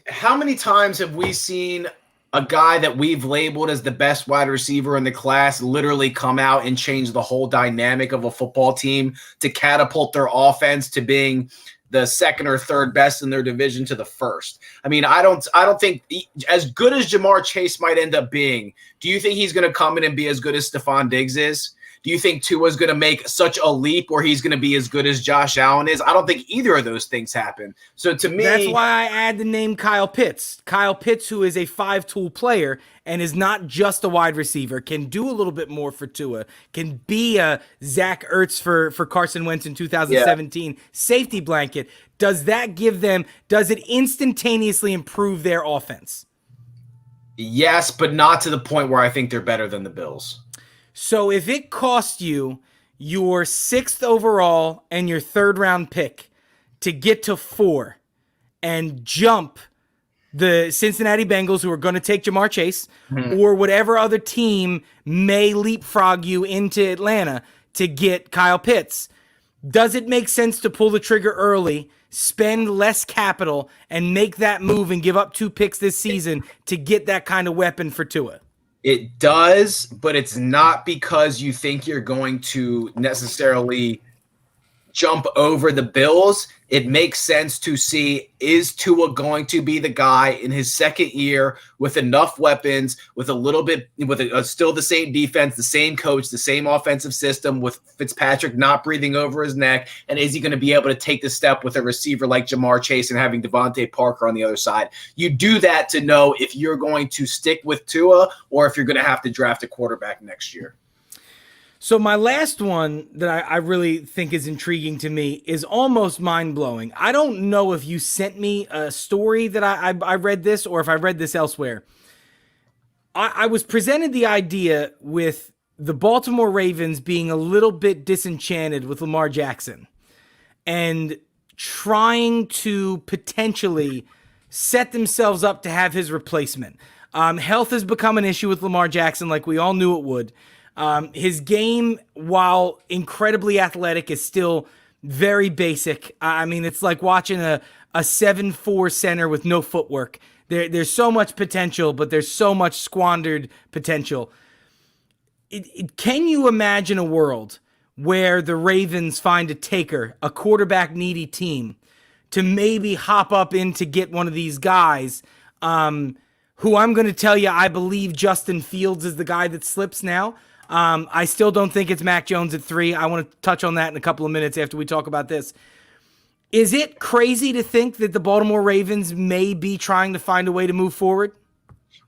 how many times have we seen a guy that we've labeled as the best wide receiver in the class literally come out and change the whole dynamic of a football team to catapult their offense to being the second or third best in their division to the first? I mean, I don't think as good as Jamar Chase might end up being, do you think he's going to come in and be as good as Stephon Diggs is? Do you think Tua's going to make such a leap where he's going to be as good as Josh Allen is? I don't think either of those things happen. So to me, that's why I add the name Kyle Pitts. Kyle Pitts, who is a 5-tool player and is not just a wide receiver, can do a little bit more for Tua, can be a Zach Ertz for Carson Wentz in 2017, safety blanket. Does that give them, does it instantaneously improve their offense? Yes, but not to the point where I think they're better than the Bills. So if it cost you your 6th overall and your 3rd round pick to get to 4 and jump the Cincinnati Bengals, who are going to take Jamar Chase, or whatever other team may leapfrog you into Atlanta to get Kyle Pitts, does it make sense to pull the trigger early, spend less capital, and make that move and give up 2 picks this season to get that kind of weapon for Tua? It does, but it's not because you think you're going to necessarily jump over the Bills. It makes sense to see, is Tua going to be the guy in his second year with enough weapons, with a little bit, with still the same defense, the same coach, the same offensive system, with Fitzpatrick not breathing over his neck, and is he going to be able to take the step with a receiver like Jamar Chase and having Devontae Parker on the other side? You do that to know if you're going to stick with Tua or if you're going to have to draft a quarterback next year. So my last one that I really think is intriguing to me is almost mind-blowing. I don't know if you sent me a story that I read this or if I read this elsewhere. I was presented the idea with the Baltimore Ravens being a little bit disenchanted with Lamar Jackson and trying to potentially set themselves up to have his replacement. Health has become an issue with Lamar Jackson like we all knew it would. His game, while incredibly athletic, is still very basic. I mean, it's like watching a 7'4" center with no footwork. There's so much potential, but there's so much squandered potential. Can you imagine a world where the Ravens find a taker, a quarterback-needy team, to maybe hop up in to get one of these guys, who I'm going to tell you I believe Justin Fields is the guy that slips now. I still don't think it's Mac Jones at 3. I want to touch on that in a couple of minutes after we talk about this. Is it crazy to think that the Baltimore Ravens may be trying to find a way to move forward?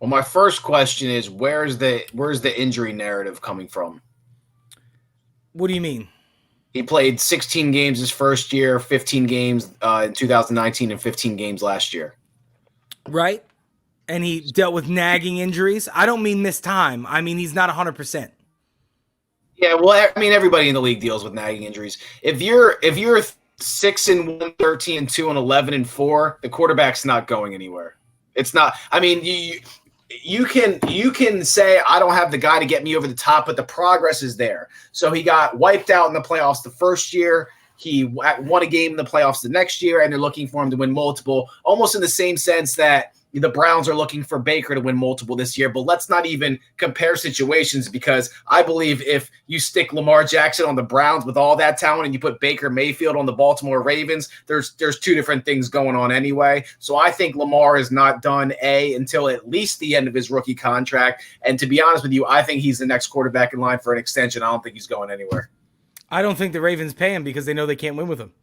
Well, my first question is, where's the injury narrative coming from? What do you mean? He played 16 games his first year, 15 games in 2019, and 15 games last year. Right? And he dealt with nagging injuries. I don't mean this time. I mean he's not 100%. Yeah, well, I mean, everybody in the league deals with nagging injuries. If you're 6-1, 13-2, and 11-4, the quarterback's not going anywhere. It's not. I mean, you can say I don't have the guy to get me over the top, but the progress is there. So he got wiped out in the playoffs the first year. He won a game in the playoffs the next year, and they're looking for him to win multiple, almost in the same sense that the Browns are looking for Baker to win multiple this year. But let's not even compare situations, because I believe if you stick Lamar Jackson on the Browns with all that talent and you put Baker Mayfield on the Baltimore Ravens, there's 2 different things going on anyway. So I think Lamar is not done until at least the end of his rookie contract. And to be honest with you, I think he's the next quarterback in line for an extension. I don't think he's going anywhere. I don't think the Ravens pay him because they know they can't win with him.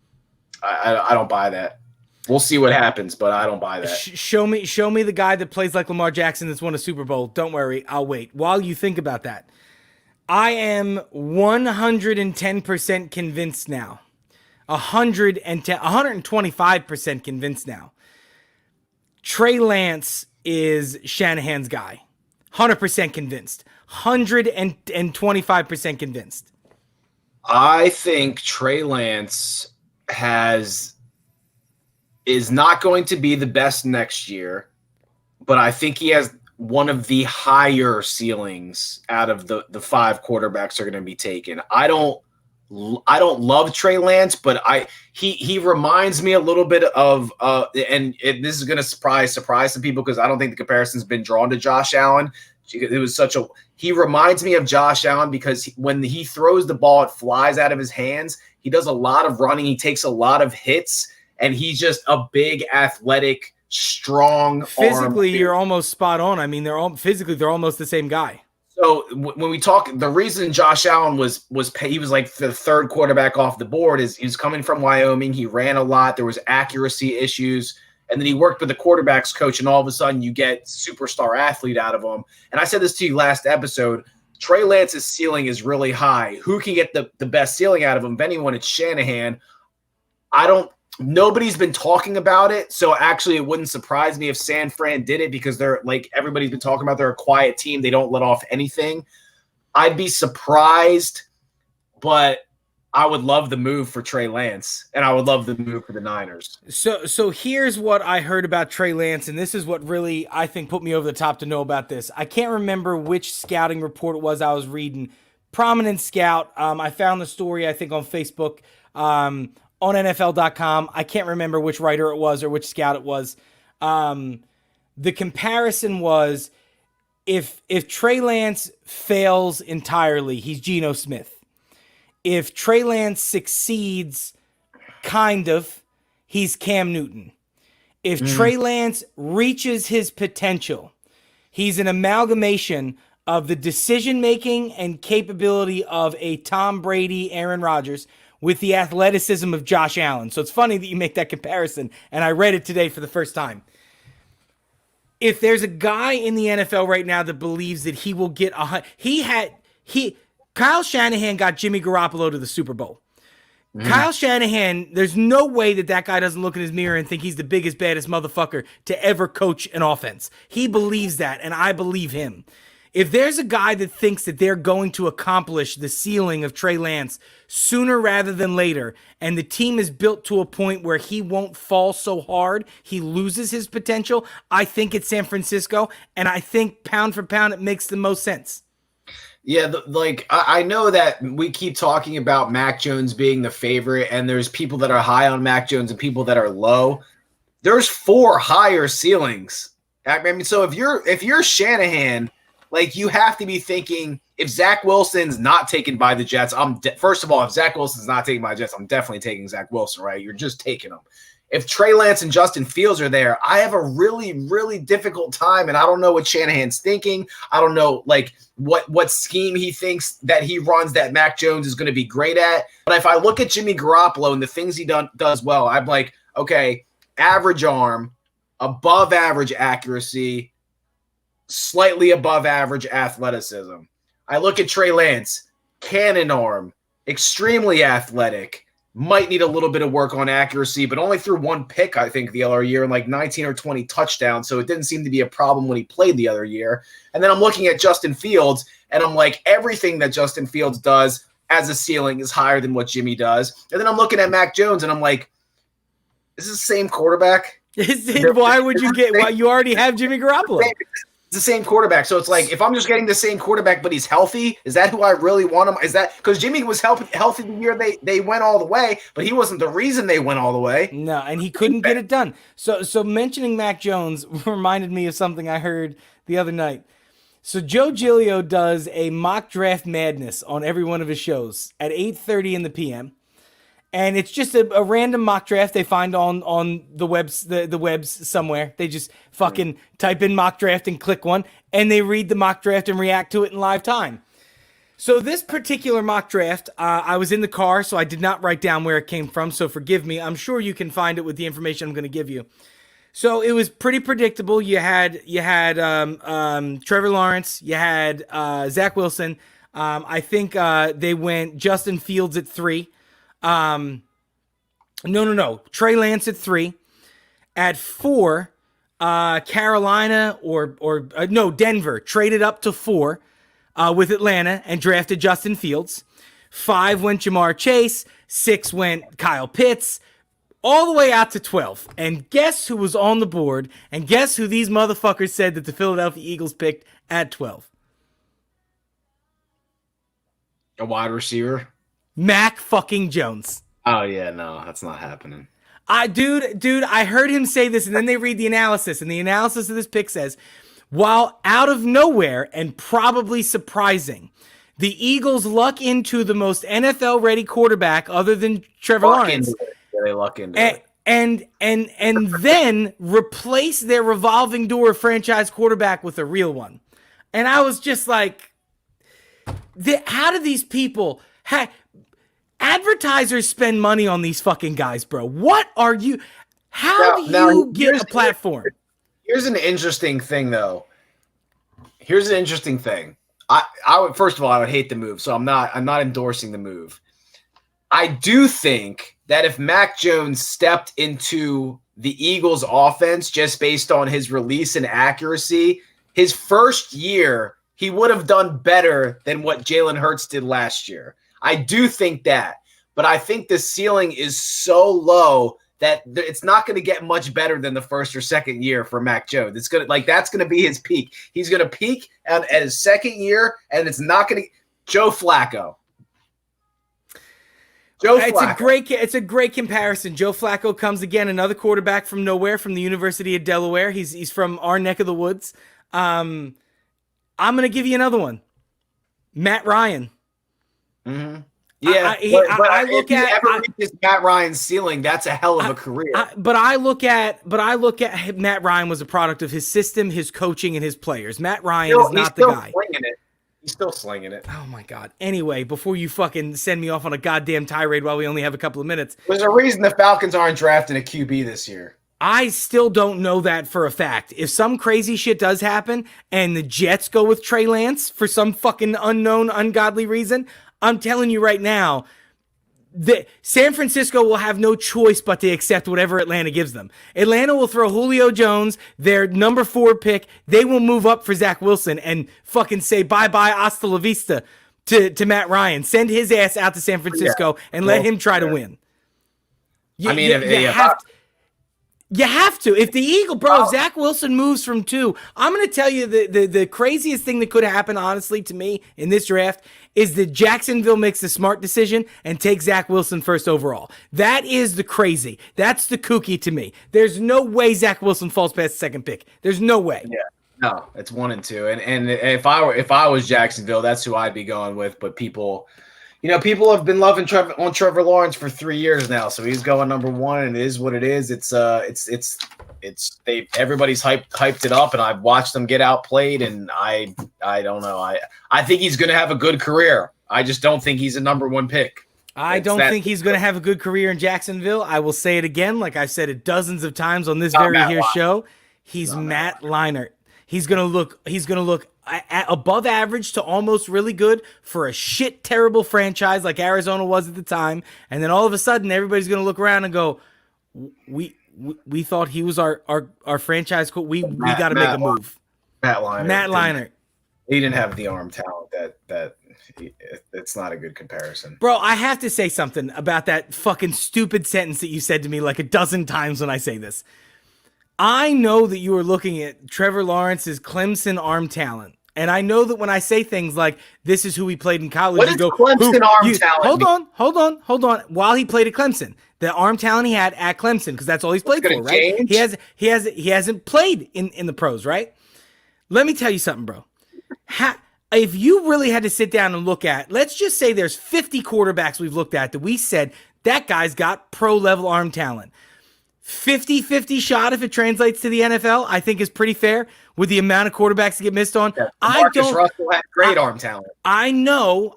I don't buy that. We'll see what happens, but I don't buy that. Show me the guy that plays like Lamar Jackson that's won a Super Bowl. Don't worry, I'll wait. While you think about that, I am 110% convinced now. 125% convinced now. Trey Lance is Shanahan's guy. 100% convinced. 125% convinced. I think Trey Lance is not going to be the best next year, but I think he has one of the higher ceilings out of the 5 quarterbacks are going to be taken. I don't I don't love Trey Lance, but he reminds me a little bit of this is going to surprise some people because I don't think the comparison's been drawn to Josh Allen. He reminds me of Josh Allen because when he throws the ball, it flies out of his hands. He does a lot of running. He takes a lot of hits, and he's just a big, athletic, strong. Physically, you're almost spot on. I mean, they're almost the same guy. So when we talk, the reason Josh Allen was he was like the third quarterback off the board is he's coming from Wyoming. He ran a lot. There was accuracy issues. And then he worked with the quarterbacks coach, and all of a sudden you get superstar athlete out of him. And I said this to you last episode, Trey Lance's ceiling is really high. Who can get the best ceiling out of him? If anyone, it's Shanahan. Nobody's been talking about it, so actually it wouldn't surprise me if San Fran did it because they're like everybody's been talking about they're a quiet team. They don't let off anything. I'd be surprised, but I would love the move for Trey Lance, and I would love the move for the Niners. So here's what I heard about Trey Lance, and this is what really I think put me over the top to know about this. I can't remember which scouting report it was I was reading. Prominent scout. I found the story, I think, on Facebook. On NFL.com. I can't remember which writer it was or which scout it was. The comparison was if Trey Lance fails entirely, he's Geno Smith. If Trey Lance succeeds, kind of, he's Cam Newton. If Trey Lance reaches his potential, he's an amalgamation of the decision-making and capability of a Tom Brady, Aaron Rodgers, with the athleticism of Josh Allen. So it's funny that you make that comparison, and I read it today for the first time. If there's a guy in the NFL right now that believes that he will get Kyle Shanahan got Jimmy Garoppolo to the Super Bowl. Kyle Shanahan, there's no way that guy doesn't look in his mirror and think he's the biggest, baddest motherfucker to ever coach an offense. He believes that, and I believe him. If there's a guy that thinks that they're going to accomplish the ceiling of Trey Lance sooner rather than later, and the team is built to a point where he won't fall so hard, he loses his potential, I think it's San Francisco, and I think pound for pound it makes the most sense. Yeah, I know that we keep talking about Mac Jones being the favorite, and there's people that are high on Mac Jones and people that are low. There's 4 higher ceilings. I mean, so if you're Shanahan, like, you have to be thinking, if Zach Wilson's not taken by the Jets, first of all, if Zach Wilson's not taken by the Jets, I'm definitely taking Zach Wilson, right? You're just taking him. If Trey Lance and Justin Fields are there, I have a really, really difficult time, and I don't know what Shanahan's thinking. I don't know, like, what scheme he thinks that he runs that Mac Jones is going to be great at. But if I look at Jimmy Garoppolo and the things he does well, I'm like, okay, average arm, above average accuracy, slightly above average athleticism. I look at Trey Lance, cannon arm, extremely athletic, might need a little bit of work on accuracy, but only threw 1 pick, I think, the other year and like 19 or 20 touchdowns. So it didn't seem to be a problem when he played the other year. And then I'm looking at Justin Fields, and I'm like, everything that Justin Fields does as a ceiling is higher than what Jimmy does. And then I'm looking at Mac Jones, and I'm like, is this the same quarterback? Why would you get? Why you already have Jimmy Garoppolo? It's the same quarterback. So it's like, if I'm just getting the same quarterback, but he's healthy, is that who I really want him? Is that because Jimmy was healthy the year they went all the way, but he wasn't the reason they went all the way. No, and he couldn't get it done. So mentioning Mac Jones reminded me of something I heard the other night. So Joe Giglio does a mock draft madness on every one of his shows at 8:30 in the PM. And it's just a random mock draft they find on the webs somewhere. They just fucking type in mock draft and click one, and they read the mock draft and react to it in live time. So this particular mock draft, I was in the car, so I did not write down where it came from, so forgive me. I'm sure you can find it with the information I'm going to give you. So it was pretty predictable. You had Trevor Lawrence, you had Zach Wilson. I think they went Justin Fields at 3. No. Trey Lance at 3. At 4, Carolina Denver traded up to 4 with Atlanta and drafted Justin Fields. 5 went Jamar Chase. 6 went Kyle Pitts. All the way out to 12. And guess who was on the board? And guess who these motherfuckers said that the Philadelphia Eagles picked at 12? A wide receiver. Mac fucking Jones. Oh yeah, no, that's not happening. Dude, I heard him say this, and then they read the analysis, and the analysis of this pick says, while out of nowhere and probably surprising, the Eagles luck into the most NFL-ready quarterback other than Trevor Lawrence. They luck into it. And then replace their revolving door franchise quarterback with a real one. And I was just like, how do these people... Advertisers spend money on these fucking guys, bro. What are you... How do you get a platform? Here's an interesting thing, though. Here's an interesting thing. I would, first of all, I would hate the move, so I'm not endorsing the move. I do think that if Mac Jones stepped into the Eagles offense just based on his release and accuracy, his first year, he would have done better than what Jalen Hurts did last year. I do think that, but I think the ceiling is so low that it's not going to get much better than the first or second year for Mac Jones. It's going to that's going to be his peak. He's going to peak at his second year, and it's not going to. Joe Flacco. It's a great comparison. Joe Flacco comes again, another quarterback from nowhere, from the University of Delaware. He's from our neck of the woods. I'm going to give you another one. Matt Ryan. Mm-hmm. Yeah, I look at Matt Ryan's ceiling. That's a hell of a career. But I look at Matt Ryan was a product of his system, his coaching, and his players. Matt Ryan is not the guy. He's still slinging it. Oh my God. Anyway, before you fucking send me off on a goddamn tirade while we only have a couple of minutes, there's a reason the Falcons aren't drafting a QB this year. I still don't know that for a fact. If some crazy shit does happen and the Jets go with Trey Lance for some fucking unknown, ungodly reason, I'm telling you right now, that San Francisco will have no choice but to accept whatever Atlanta gives them. Atlanta will throw Julio Jones, their number 4 pick. They will move up for Zach Wilson and fucking say bye-bye, hasta la vista to Matt Ryan. Send his ass out to San Francisco and let him try to win. You have to. If the if Zach Wilson moves from 2, I'm going to tell you the craziest thing that could happen, honestly, to me in this draft is that Jacksonville makes the smart decision and takes Zach Wilson first overall. That is the crazy. That's the kooky to me. There's no way Zach Wilson falls past the second pick. There's no way. Yeah. No, it's 1 and 2. And if I was Jacksonville, that's who I'd be going with. But people have been loving Trevor Lawrence for 3 years now, so he's going number 1, and it is what it is. Everybody's hyped it up, and I've watched them get outplayed, and I don't know. I think he's going to have a good career. I just don't think he's a number 1 pick. I don't think he's going to have a good career in Jacksonville. I will say it again, like I've said it dozens of times on this very show. He's Matt Leinart. He's going to look above average to almost really good for a shit terrible franchise like Arizona was at the time, and then all of a sudden everybody's going to look around and go, we thought he was our franchise coach. We got to make a move. Matt Leinart. He didn't have the arm talent that it's not a good comparison. Bro, I have to say something about that fucking stupid sentence that you said to me like a dozen times when I say this. I know that you are looking at Trevor Lawrence's Clemson arm talent. And I know that when I say things like, this is who he played in college, what you go, Clemson arm talent? Hold on. While he played at Clemson, the arm talent he had at Clemson, because that's all he's played for, right? Change? He hasn't played in the pros, right? Let me tell you something, bro. If you really had to sit down and look at, let's just say there's 50 quarterbacks we've looked at that we said, that guy's got pro-level arm talent. 50-50 shot if it translates to the NFL, I think is pretty fair with the amount of quarterbacks that get missed on. Yeah, Marcus Russell had great arm talent. I know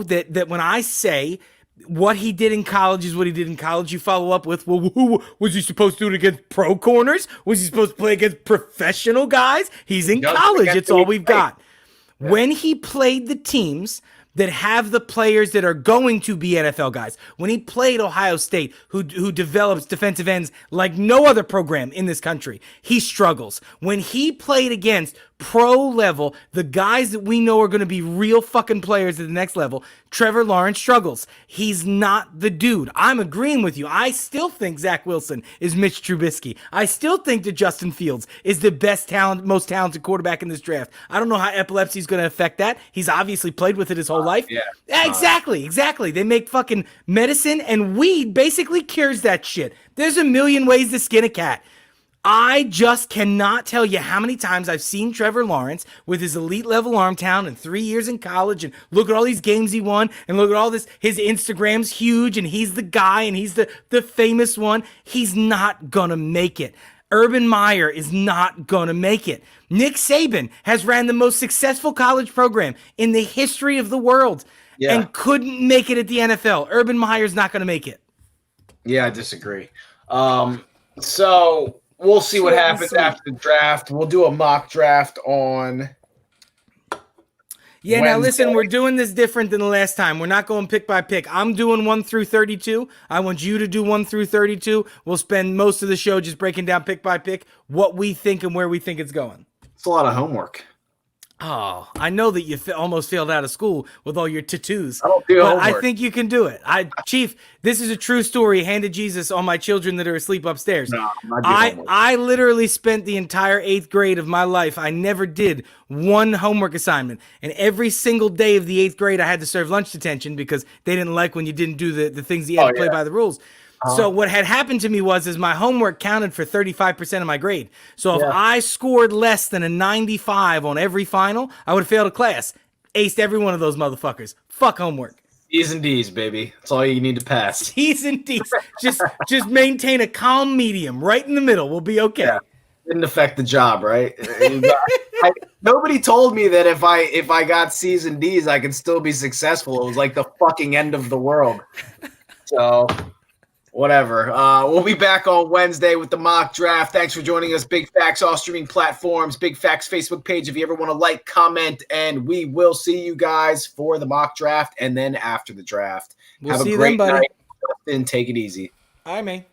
that when I say what he did in college is what he did in college, you follow up with, well, who was he supposed to do it against pro corners? Was he supposed to play against professional guys? He's in college. It's all we've got. Yeah. When he played the teams that have the players that are going to be NFL guys. When he played Ohio State, who develops defensive ends like no other program in this country, he struggles. When he played against pro level, the guys that we know are going to be real fucking players at the next level, Trevor Lawrence struggles. He's not the dude. I'm agreeing with you. I still think Zach Wilson is Mitch Trubisky. I still think that Justin Fields is the most talented quarterback in this draft. I don't know how epilepsy is going to affect that. He's obviously played with it his whole life. Yeah. Exactly. They make fucking medicine, and weed basically cures that shit. There's a million ways to skin a cat. I just cannot tell you how many times I've seen Trevor Lawrence with his elite level arm talent and 3 years in college, and look at all these games he won, and look at all this. His Instagram's huge, and he's the guy, and he's the famous one. He's not gonna make it. Urban Meyer is not gonna make it. Nick Saban has ran the most successful college program in the history of the world and couldn't make it at the NFL. Urban Meyer's not gonna make it. Yeah, I disagree. So we'll see what happens after the draft. We'll do a mock draft on Yeah, Wednesday. now listen, we're doing this different than the last time. We're not going pick by pick. I'm doing 1 through 32. I want you to do 1 through 32. We'll spend most of the show just breaking down pick by pick what we think and where we think it's going. It's a lot of homework. Oh, I know that you almost failed out of school with all your tattoos. I don't do but I homework. think you can do it. Chief, this is a true story. Handed Jesus on my children that are asleep upstairs. No, I'm not doing homework. I literally spent the entire 8th grade of my life. I never did one homework assignment. And every single day of the 8th grade, I had to serve lunch detention because they didn't like when you didn't do the things that you had to play by the rules. So what had happened to me is my homework counted for 35% of my grade. So if I scored less than a 95 on every final, I would have failed a class. Aced every one of those motherfuckers. Fuck homework. C's and D's, baby. That's all you need to pass. T's and D's. just maintain a calm medium right in the middle. We'll be okay. Yeah. Didn't affect the job, right? Nobody told me that if I got C's and D's, I could still be successful. It was like the fucking end of the world. So whatever. We'll be back on Wednesday with the mock draft. Thanks for joining us. Big Facts, all streaming platforms. Big Facts Facebook page if you ever want to like, comment, and we will see you guys for the mock draft and then after the draft. We'll Have see a you great then, buddy. night and take it easy. All right, man.